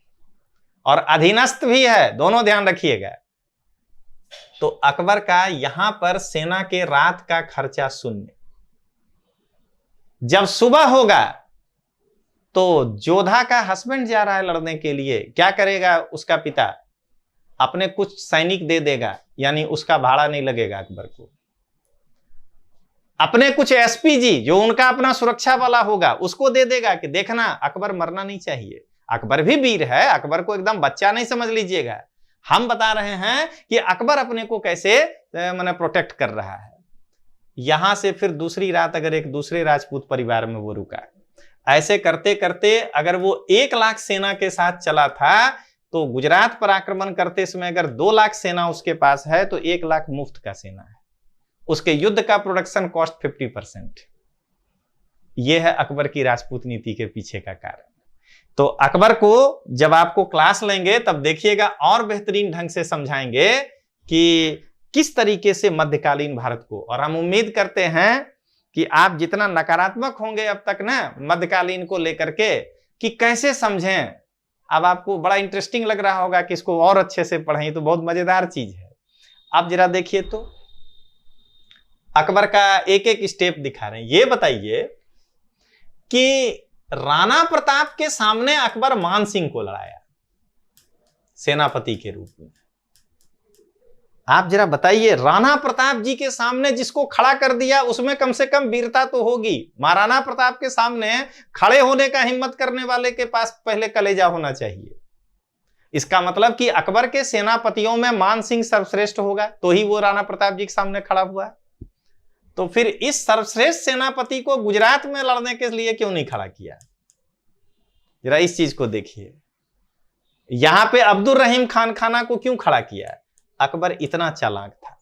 और अधीनस्थ भी है, दोनों ध्यान रखिएगा। तो अकबर का यहां पर सेना के रात का खर्चा शून्य। जब सुबह होगा तो जोधा का हस्बैंड जा रहा है लड़ने के लिए, क्या करेगा उसका पिता? अपने कुछ सैनिक दे देगा, यानी उसका भाड़ा नहीं लगेगा अकबर को। अपने कुछ एसपीजी जो उनका अपना सुरक्षा वाला होगा उसको दे देगा कि देखना अकबर मरना नहीं चाहिए। अकबर भी वीर है, अकबर को एकदम बच्चा नहीं समझ लीजिएगा। हम बता रहे हैं कि अकबर अपने को कैसे माने प्रोटेक्ट कर रहा है। यहां से फिर दूसरी रात अगर एक दूसरे राजपूत परिवार में वो रुका, ऐसे करते करते अगर वो 1 लाख सेना के साथ चला था तो गुजरात पर आक्रमण करते समय अगर 2 लाख सेना उसके पास है तो 1 लाख मुफ्त का सेना है। उसके युद्ध का प्रोडक्शन कॉस्ट 50%। यह है अकबर की राजपूत नीति के पीछे का कारण। तो अकबर को जब आपको क्लास लेंगे तब देखिएगा और बेहतरीन ढंग से समझाएंगे कि किस तरीके से मध्यकालीन भारत को, और हम उम्मीद करते हैं कि आप जितना नकारात्मक होंगे अब तक ना मध्यकालीन को लेकर के कि कैसे समझें, अब आपको बड़ा इंटरेस्टिंग लग रहा होगा कि इसको और अच्छे से पढ़ें। तो बहुत मजेदार चीज है। अब जरा देखिए तो अकबर का एक एक स्टेप दिखा रहे हैं। ये बताइए कि राणा प्रताप के सामने अकबर मान सिंह को लड़ाया सेनापति के रूप में। आप जरा बताइए, राणा प्रताप जी के सामने जिसको खड़ा कर दिया उसमें कम से कम वीरता तो होगी। महाराणा प्रताप के सामने खड़े होने का हिम्मत करने वाले के पास पहले कलेजा होना चाहिए। इसका मतलब कि अकबर के सेनापतियों में मान सिंह सर्वश्रेष्ठ होगा, तो ही वो राणा प्रताप जी के सामने खड़ा हुआ। तो फिर इस सर्वश्रेष्ठ सेनापति को गुजरात में लड़ने के लिए क्यों नहीं खड़ा किया? जरा इस चीज को देखिए। यहां पे अब्दुल रहीम खान खाना को क्यों खड़ा किया? अकबर इतना चालाक था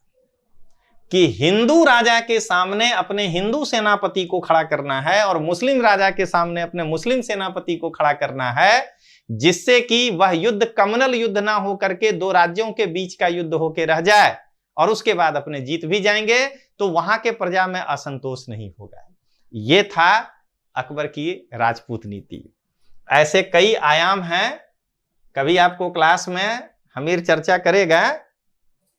कि हिंदू राजा के सामने अपने हिंदू सेनापति को खड़ा करना है और मुस्लिम राजा के सामने अपने मुस्लिम सेनापति को खड़ा करना है, जिससे कि वह युद्ध कम्युनल युद्ध ना हो करके दो राज्यों के बीच का युद्ध होके रह जाए और उसके बाद अपने जीत भी जाएंगे तो वहां के प्रजा में असंतोष नहीं होगा। यह था अकबर की राजपूत नीति। ऐसे कई आयाम हैं, कभी आपको क्लास में हमीर चर्चा करेगा,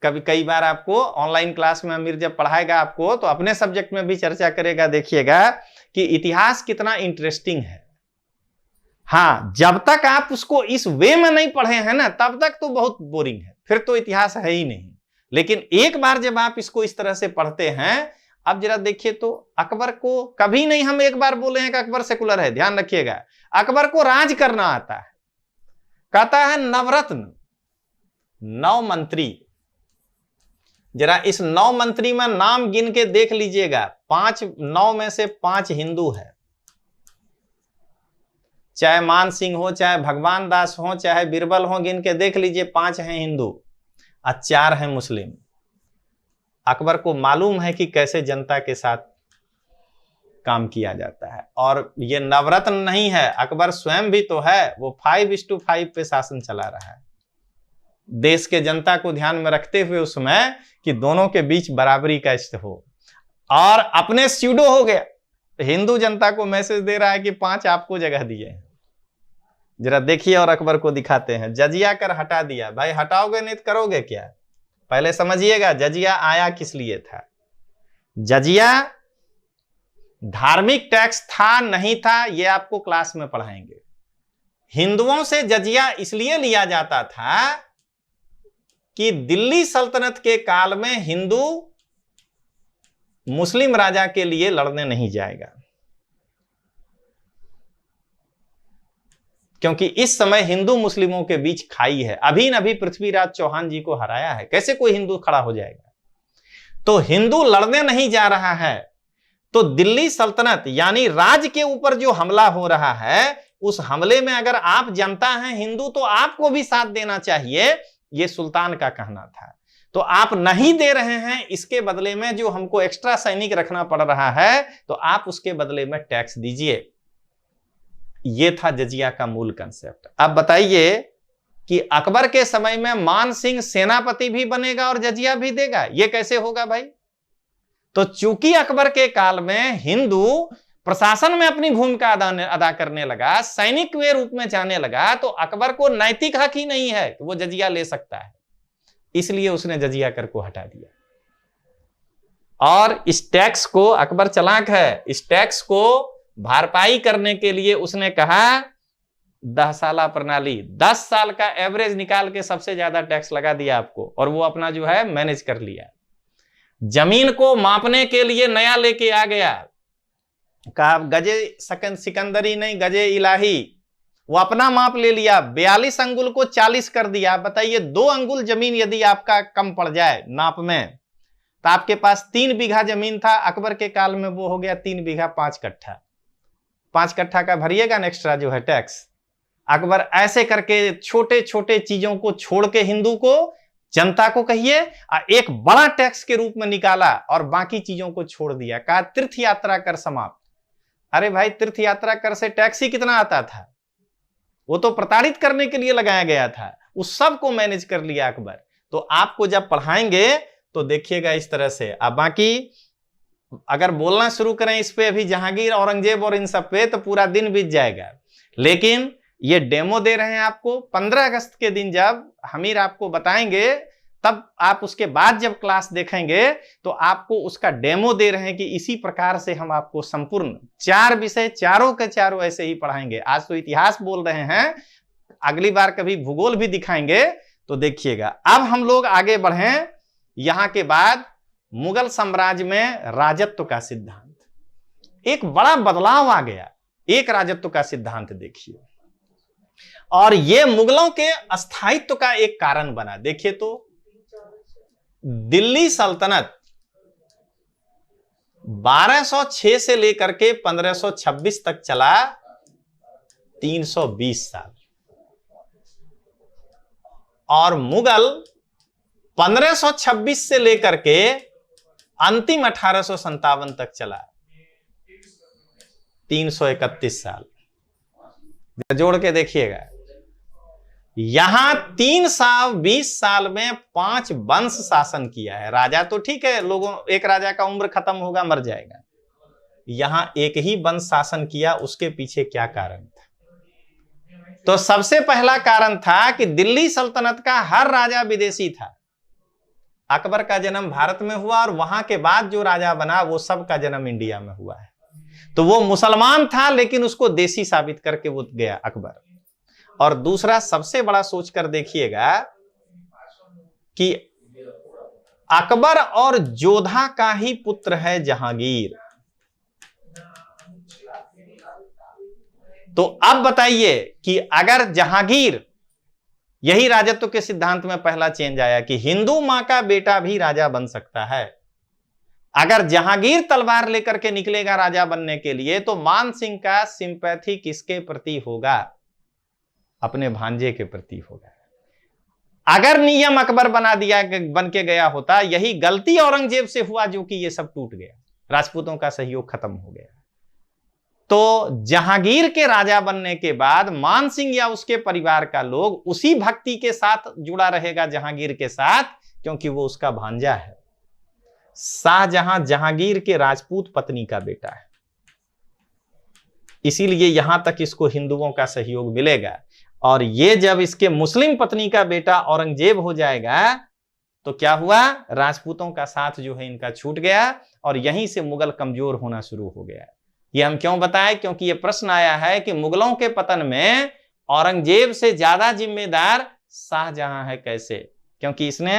कभी कई बार आपको ऑनलाइन क्लास में अमीर जब पढ़ाएगा आपको तो अपने सब्जेक्ट में भी चर्चा करेगा। देखिएगा कि इतिहास कितना इंटरेस्टिंग है। हाँ, जब तक आप उसको इस वे में नहीं पढ़े हैं ना, तब तक तो बहुत बोरिंग है, फिर तो इतिहास है ही नहीं। लेकिन एक बार जब आप इसको इस तरह से पढ़ते हैं, अब जरा देखिए तो अकबर को कभी नहीं हम एक बार बोले हैं कि अकबर सेकुलर है, ध्यान रखिएगा। अकबर को राज करना आता है। कहता है नवरत्न, 9 मंत्री। जरा इस 9 मंत्री में नाम गिन के देख लीजिएगा, 9 में से 5 हिंदू है। चाहे मान सिंह हो, चाहे भगवान दास हो, चाहे बीरबल हो, गिन के देख लीजिए, 5 हैं हिंदू और 4 हैं मुस्लिम। अकबर को मालूम है कि कैसे जनता के साथ काम किया जाता है। और ये नवरत्न नहीं है, अकबर स्वयं भी तो है, वो 5:5 पे शासन चला रहा है, देश के जनता को ध्यान में रखते हुए उसमें कि दोनों के बीच बराबरी का स्थिति हो। और अपने स्यूडो हो गया, हिंदू जनता को मैसेज दे रहा है कि 5 आपको जगह दिए हैं। जरा देखिए और अकबर को दिखाते हैं। जजिया कर हटा दिया। भाई हटाओगे नहीं तो करोगे क्या? पहले समझिएगा जजिया आया किस लिए था। जजिया धार्मिक टैक्स था नहीं था, यह आपको क्लास में पढ़ाएंगे। हिंदुओं से जजिया इसलिए लिया जाता था कि दिल्ली सल्तनत के काल में हिंदू मुस्लिम राजा के लिए लड़ने नहीं जाएगा, क्योंकि इस समय हिंदू मुस्लिमों के बीच खाई है। अभी नभी पृथ्वीराज चौहान जी को हराया है, कैसे कोई हिंदू खड़ा हो जाएगा? तो हिंदू लड़ने नहीं जा रहा है, तो दिल्ली सल्तनत यानी राज के ऊपर जो हमला हो रहा है, उस हमले में अगर आप जनता हैं हिंदू तो आपको भी साथ देना चाहिए, यह सुल्तान का कहना था। तो आप नहीं दे रहे हैं, इसके बदले में जो हमको एक्स्ट्रा सैनिक रखना पड़ रहा है, तो आप उसके बदले में टैक्स दीजिए। यह था जजिया का मूल कंसेप्ट। अब बताइए कि अकबर के समय में मान सिंह सेनापति भी बनेगा और जजिया भी देगा, यह कैसे होगा भाई? तो चूंकि अकबर के काल में हिंदू प्रशासन में अपनी भूमिका अदा करने लगा, सैनिक के रूप में जाने लगा, तो अकबर को नैतिक हक ही नहीं है कि वो जजिया ले सकता है, इसलिए उसने जजिया कर को हटा दिया। और इस टैक्स को, अकबर चालाक है, इस टैक्स को भरपाई करने के लिए उसने कहा 10 साला प्रणाली, 10 साल का एवरेज निकाल के सबसे ज्यादा टैक्स लगा दिया आपको, और वो अपना जो है मैनेज कर लिया। जमीन को मापने के लिए नया लेके आ गया, कहा गजे सिकंदरी नहीं गजे इलाही, वो अपना माप ले लिया, 42 अंगुल को 40 कर दिया। बताइए 2 अंगुल जमीन यदि आपका कम पड़ जाए नाप में, तो आपके पास 3 बीघा जमीन था, अकबर के काल में वो हो गया 3 बीघा 5 कट्ठा। 5 कट्ठा का भरिएगा ना एक्स्ट्रा जो है टैक्स। अकबर ऐसे करके छोटे छोटे चीजों को छोड़ के हिंदू को, जनता को कहिए, एक बड़ा टैक्स के रूप में निकाला और बाकी चीजों को छोड़ दिया। कहा तीर्थ यात्रा कर समाप्त। अरे भाई तीर्थ यात्रा कर से टैक्स ही कितना आता था? वो तो प्रताड़ित करने के लिए लगाया गया था, उस सब को मैनेज कर लिया अकबर। तो आपको जब पढ़ाएंगे तो देखिएगा इस तरह से। अब बाकी अगर बोलना शुरू करें इस पे, अभी जहांगीर औरंगजेब और इन सब पे, तो पूरा दिन बीत जाएगा। लेकिन ये डेमो दे रहे हैं आपको। 15 अगस्त के दिन जब हमीर आपको बताएंगे, तब आप उसके बाद जब क्लास देखेंगे तो आपको उसका डेमो दे रहे हैं कि इसी प्रकार से हम आपको संपूर्ण 4 विषय चारों के चारों ऐसे ही पढ़ाएंगे। आज तो इतिहास बोल रहे हैं, अगली बार कभी भूगोल भी दिखाएंगे। तो देखिएगा अब हम लोग आगे बढ़ें यहां के बाद मुगल साम्राज्य में राजत्व का सिद्धांत, एक बड़ा बदलाव आ गया। एक राजत्व का सिद्धांत देखिए, और यह मुगलों के अस्थायित्व का एक कारण बना। देखिए तो दिल्ली सल्तनत 1206 से लेकर के 1526 तक चला, 320 साल, और मुगल 1526 से लेकर के अंतिम 1857 तक चला, 331 साल। जोड़ के देखिएगा, यहां 320 साल में 5 वंश शासन किया है। राजा तो ठीक है, लोगों, एक राजा का उम्र खत्म होगा, मर जाएगा। यहां एक ही वंश शासन किया, उसके पीछे क्या कारण था? तो सबसे पहला कारण था कि दिल्ली सल्तनत का हर राजा विदेशी था। अकबर का जन्म भारत में हुआ, और वहां के बाद जो राजा बना वो सब का जन्म इंडिया में हुआ है। तो वो मुसलमान था, लेकिन उसको देसी साबित करके वो गया अकबर। और दूसरा सबसे बड़ा सोचकर देखिएगा कि अकबर और जोधा का ही पुत्र है जहांगीर। तो अब बताइए कि अगर जहांगीर, यही राजत्व के सिद्धांत में पहला चेंज आया कि हिंदू मां का बेटा भी राजा बन सकता है। अगर जहांगीर तलवार लेकर के निकलेगा राजा बनने के लिए, तो मान सिंह का सिंपैथी किसके प्रति होगा? अपने भांजे के प्रति होगा। अगर नियम अकबर बन के गया होता, यही गलती औरंगजेब से हुआ, जो कि ये सब टूट गया, राजपूतों का सहयोग खत्म हो गया। तो जहांगीर के राजा बनने के बाद मान सिंह या उसके परिवार का लोग उसी भक्ति के साथ जुड़ा रहेगा जहांगीर के साथ, क्योंकि वो उसका भांजा है। शाहजहां जहांगीर के राजपूत पत्नी का बेटा है, इसीलिए यहां तक इसको हिंदुओं का सहयोग मिलेगा। और ये जब इसके मुस्लिम पत्नी का बेटा औरंगजेब हो जाएगा, तो क्या हुआ? राजपूतों का साथ जो है इनका छूट गया, और यहीं से मुगल कमजोर होना शुरू हो गया। ये हम क्यों बताएं? क्योंकि ये प्रश्न आया है कि मुगलों के पतन में औरंगजेब से ज्यादा जिम्मेदार शाहजहां है, कैसे? क्योंकि इसने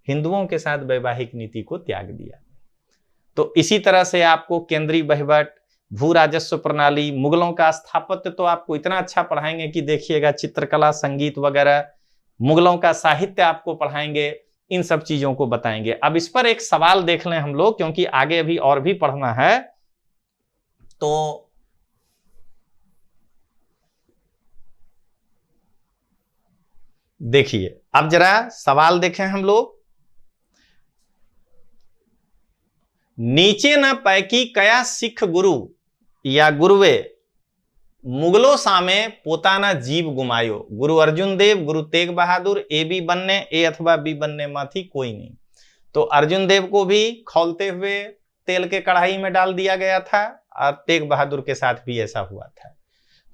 हिंदुओं के साथ वैवाहिक नीति को त्याग दिया। तो इसी तरह से आपको केंद्रीय वहीवट, भू राजस्व प्रणाली, मुगलों का स्थापत्य तो आपको इतना अच्छा पढ़ाएंगे कि देखिएगा, चित्रकला, संगीत वगैरह, मुगलों का साहित्य आपको पढ़ाएंगे, इन सब चीजों को बताएंगे। अब इस पर एक सवाल देख लें हम लोग, क्योंकि आगे अभी और भी पढ़ना है। तो देखिए, अब जरा सवाल देखें हम लोग। नीचे न पैकी कया सिख गुरु या गुरुवे मुगलो सामे पोताना जीव गुमायो। गुरु अर्जुन देव, गुरु तेग बहादुर, ए बी बनने, ए अथवा बी बनने माथी कोई नहीं। तो अर्जुन देव को भी खौलते हुए तेल के कढ़ाई में डाल दिया गया था, और तेग बहादुर के साथ भी ऐसा हुआ था।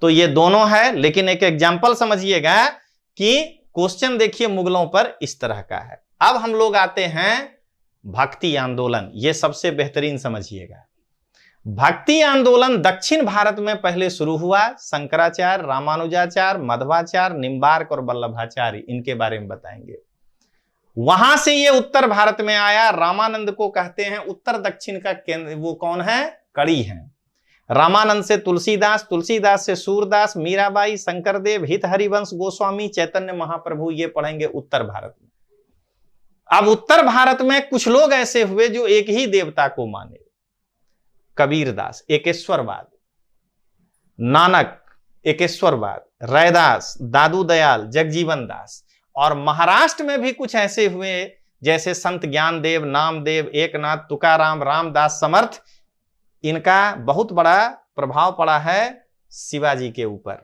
तो ये दोनों है, लेकिन एक एग्जाम्पल समझिएगा कि क्वेश्चन देखिए मुगलों पर इस तरह का है। अब हम लोग आते हैं भक्ति आंदोलन, ये सबसे बेहतरीन समझिएगा। भक्ति आंदोलन दक्षिण भारत में पहले शुरू हुआ। शंकराचार्य, रामानुजाचार्य, मध्वाचार्य, निम्बार्क और वल्लभाचार्य, इनके बारे में बताएंगे। वहां से ये उत्तर भारत में आया। रामानंद को कहते हैं उत्तर दक्षिण का केंद्र, वो कौन है? कड़ी है। रामानंद से तुलसीदास, तुलसीदास से सूरदास, मीराबाई, शंकरदेव, हित हरिवंश गोस्वामी, चैतन्य महाप्रभु, ये पढ़ेंगे उत्तर भारत में। अब उत्तर भारत में कुछ लोग ऐसे हुए जो एक ही देवता को माने। कबीरदास एकेश्वरवाद, नानक एकेश्वरवाद, रैदास, दादू दयाल, जगजीवन दास। और महाराष्ट्र में भी कुछ ऐसे हुए जैसे संत ज्ञानदेव, नामदेव, एकनाथ, तुकाराम, रामदास समर्थ। इनका बहुत बड़ा प्रभाव पड़ा है शिवाजी के ऊपर।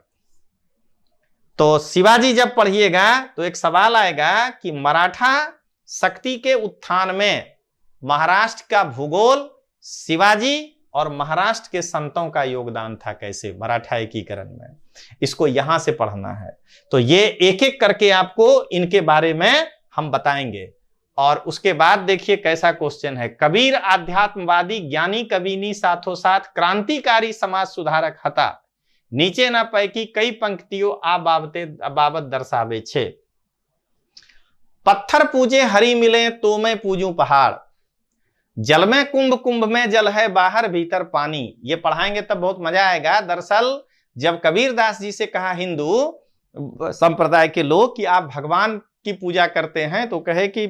तो शिवाजी जब पढ़िएगा तो एक सवाल आएगा कि मराठा शक्ति के उत्थान में महाराष्ट्र का भूगोल, शिवाजी और महाराष्ट्र के संतों का योगदान था कैसे मराठा एकीकरण में। इसको यहां से पढ़ना है। तो ये एक एक करके आपको इनके बारे में हम बताएंगे। और उसके बाद देखिए कैसा क्वेश्चन है। कबीर आध्यात्मवादी ज्ञानी कबीनी साथों साथ क्रांतिकारी समाज सुधारक हता। नीचे ना पैकी कई पंक्तियों आ बाबत दर्शावे छे। पत्थर पूजे हरि मिले तो मैं पूजूं पहाड़, जल में कुंभ कुंभ में जल है बाहर भीतर पानी। ये पढ़ाएंगे तब बहुत मजा आएगा। दरअसल जब कबीरदास जी से कहा हिंदू संप्रदाय के लोग कि आप भगवान की पूजा करते हैं, तो कहे कि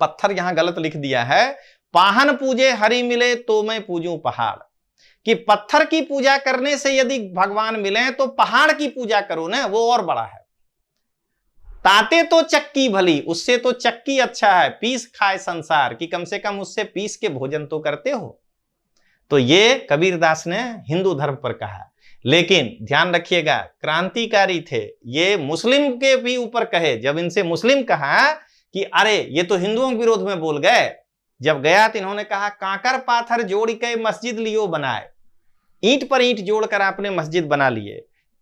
पत्थर यहां गलत लिख दिया है, पाहन पूजे हरि मिले तो मैं पूजूं पहाड़, कि पत्थर की पूजा करने से यदि भगवान मिले तो पहाड़ की पूजा करो ना, वो और बड़ा है। ताते तो चक्की भली, उससे तो चक्की अच्छा है, पीस खाए संसार, कि कम से कम उससे पीस के भोजन तो करते हो। तो ये कबीरदास ने हिंदू धर्म पर कहा। लेकिन ध्यान रखिएगा, क्रांतिकारी थे ये, मुस्लिम के भी ऊपर कहे। जब इनसे मुस्लिम कहा कि अरे ये तो हिंदुओं के विरोध में बोल गए, जब गया तो इन्होंने कहा काकर पाथर जोड़ के मस्जिद लियो बनाए, ईंट पर ईंट जोड़कर आपने मस्जिद बना लिए,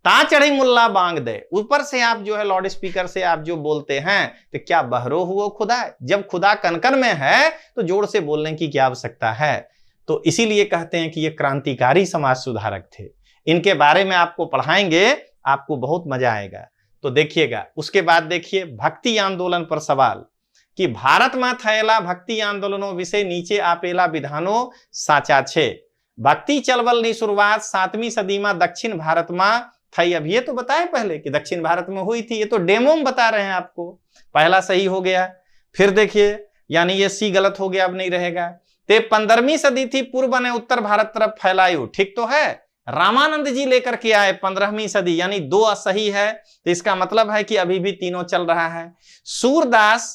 ता चढ़ी मुल्ला बांग दे, ऊपर से आप जो है लाउड स्पीकर से आप जो बोलते हैं, तो क्या बहरो हुआ खुदा? जब खुदा कनकन में है तो जोर से बोलने की क्या आवश्यकता है? तो इसीलिए कहते हैं कि ये क्रांतिकारी समाज सुधारक थे। इनके बारे में आपको पढ़ाएंगे, आपको बहुत मजा आएगा। तो देखिएगा, उसके बाद देखिए भक्ति आंदोलन पर सवाल कि भारत में थयेला भक्ति आंदोलनों विषय नीचे आपेला विधानो साचा छे। भक्ति चलवल की शुरुआत 7वीं सदी में दक्षिण भारत में थई। अब ये तो बताए पहले कि दक्षिण भारत में हुई थी, ये तो डेमो में बता रहे हैं आपको। पहला सही हो गया, फिर देखिए यानी ये सी गलत हो गया, अब नहीं रहेगा। ते 15वीं सदी थी, पूर्व ने उत्तर भारत तरफ फैलायु, ठीक तो है। रामानंद जी लेकर के आए 15वीं सदी, यानी 2 सही है, तो इसका मतलब है कि अभी भी तीनों चल रहा है। सूरदास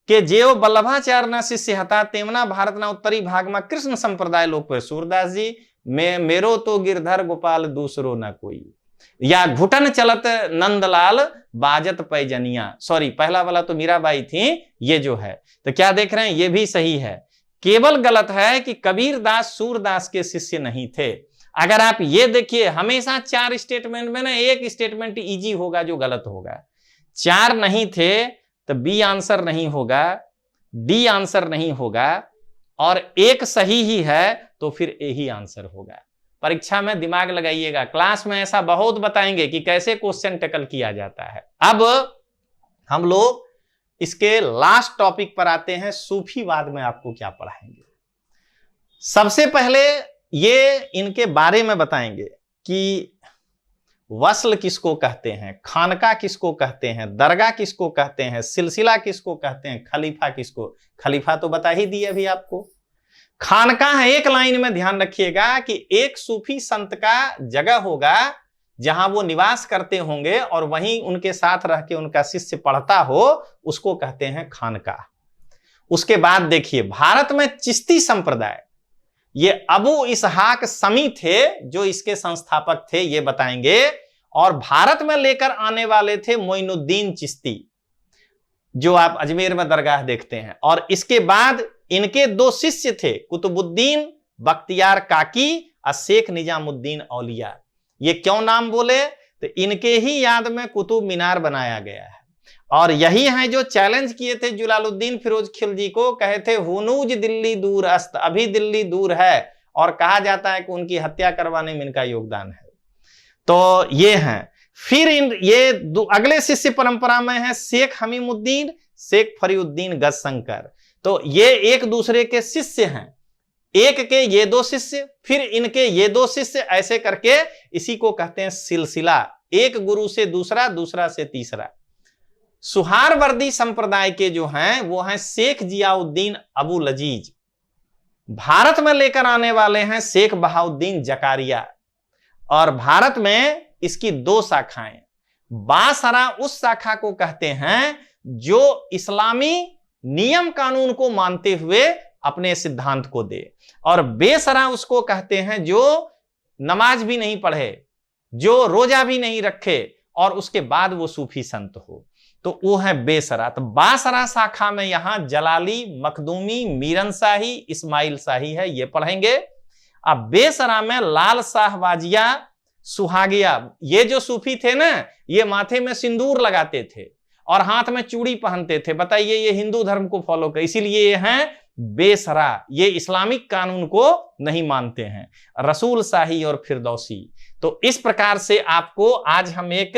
के जेव वल्लभाचार्य ना शिष्य हता, तेमना भारत ना उत्तरी भाग में कृष्ण संप्रदाय लोग पे। सूरदास जी मेरो तो गिरधर गोपाल दूसरो ना कोई, या घुटन चलत नंदलाल बाजत पैजनिया। सॉरी, पहला वाला तो मीराबाई थी, ये जो है तो क्या देख रहे हैं, ये भी सही है। केवल गलत है कि कबीरदास सूरदास के शिष्य नहीं थे। अगर आप ये देखिए, हमेशा 4 स्टेटमेंट में ना एक स्टेटमेंट इजी होगा जो गलत होगा। 4 नहीं थे तो बी आंसर नहीं होगा, डी आंसर नहीं होगा, और एक सही ही है तो फिर ए ही आंसर होगा। परीक्षा में दिमाग लगाइएगा, क्लास में ऐसा बहुत बताएंगे कि कैसे क्वेश्चन टैकल किया जाता है। अब हम लोग इसके लास्ट टॉपिक पर आते हैं, सूफीवाद में आपको क्या पढ़ाएंगे। सबसे पहले ये इनके बारे में बताएंगे कि वस्ल किसको कहते हैं, खानका किसको कहते हैं, दरगाह किसको कहते हैं, सिलसिला किसको कहते हैं, खलीफा किसको। खलीफा तो बता ही दिए अभी आपको। खानकाह एक लाइन में ध्यान रखिएगा कि एक सूफी संत का जगह होगा जहां वो निवास करते होंगे और वहीं उनके साथ रह के उनका शिष्य पढ़ता हो, उसको कहते हैं खानकाह। उसके बाद देखिए, भारत में चिश्ती संप्रदाय, ये अबू इसहाक समी थे जो इसके संस्थापक थे, ये बताएंगे। और भारत में लेकर आने वाले थे मोइनुद्दीन चिश्ती, जो आप अजमेर में दरगाह देखते हैं। और इसके बाद इनके 2 शिष्य थे, कुतुबुद्दीन बख्तियार काकी और शेख निजामुद्दीन औलिया। ये क्यों नाम बोले, तो इनके ही याद में कुतुब मीनार बनाया गया है। और यही है जो चैलेंज किए थे जलालुद्दीन फिरोज खिलजी को, कहे थे हुनूज दिल्ली दूर अस्त, अभी दिल्ली दूर है, और कहा जाता है कि उनकी हत्या करवाने में इनका योगदान है। तो ये हैं। फिर ये अगले शिष्य परंपरा में है शेख हमीमुद्दीन, शेख फरीउद्दीन गजशंकर। तो ये एक दूसरे के शिष्य हैं, एक के ये 2 शिष्य, फिर इनके ये 2 शिष्य, ऐसे करके इसी को कहते हैं सिलसिला। एक गुरु से दूसरा, दूसरा से तीसरा। सुहारवर्दी संप्रदाय के जो हैं वो हैं शेख जियाउद्दीन अबू लजीज। भारत में लेकर आने वाले हैं शेख बहाउद्दीन जकारिया। और भारत में इसकी 2 शाखाएं। बासरा उस शाखा को कहते हैं जो इस्लामी नियम कानून को मानते हुए अपने सिद्धांत को दे, और बेसरा उसको कहते हैं जो नमाज भी नहीं पढ़े, जो रोजा भी नहीं रखे, और उसके बाद वो सूफी संत हो, तो वो है बेसरा। तो बासरा शाखा में यहां जलाली, मखदूमी, मीरन शाही, इस्माइल शाही है, ये पढ़ेंगे। अब बेसरा में लाल शाह वाजिया, सुहागिया। ये जो सूफी थे ना, ये माथे में सिंदूर लगाते थे और हाथ में चूड़ी पहनते थे। बताइए, ये हिंदू धर्म को फॉलो कर, इसीलिए ये हैं बेसरा। ये इस्लामिक कानून को नहीं मानते हैं। रसूल शाही और फिरदौसी। तो इस प्रकार से आपको आज हम एक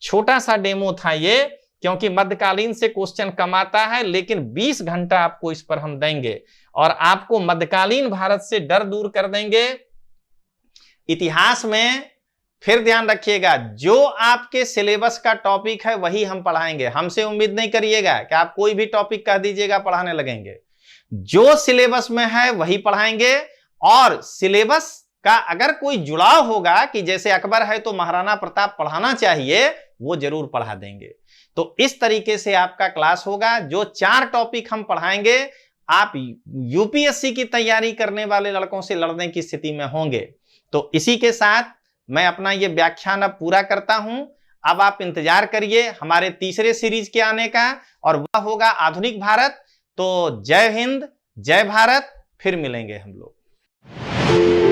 छोटा सा डेमो था ये, क्योंकि मध्यकालीन से क्वेश्चन कम आता है, लेकिन 20 घंटा आपको इस पर हम देंगे और आपको मध्यकालीन भारत से डर दूर कर देंगे। इतिहास में फिर ध्यान रखिएगा, जो आपके सिलेबस का टॉपिक है वही हम पढ़ाएंगे। हमसे उम्मीद नहीं करिएगा कि आप कोई भी टॉपिक कह दीजिएगा पढ़ाने लगेंगे। जो सिलेबस में है वही पढ़ाएंगे, और सिलेबस का अगर कोई जुड़ाव होगा कि जैसे अकबर है तो महाराणा प्रताप पढ़ाना चाहिए, वो जरूर पढ़ा देंगे। तो इस तरीके से आपका क्लास होगा। जो 4 टॉपिक हम पढ़ाएंगे, आप यूपीएससी की तैयारी करने वाले लड़कों से लड़ने की स्थिति में होंगे। तो इसी के साथ मैं अपना ये व्याख्यान अब पूरा करता हूं। अब आप इंतजार करिए हमारे तीसरे सीरीज के आने का, और वह होगा आधुनिक भारत। तो जय हिंद, जय भारत, फिर मिलेंगे हम लोग।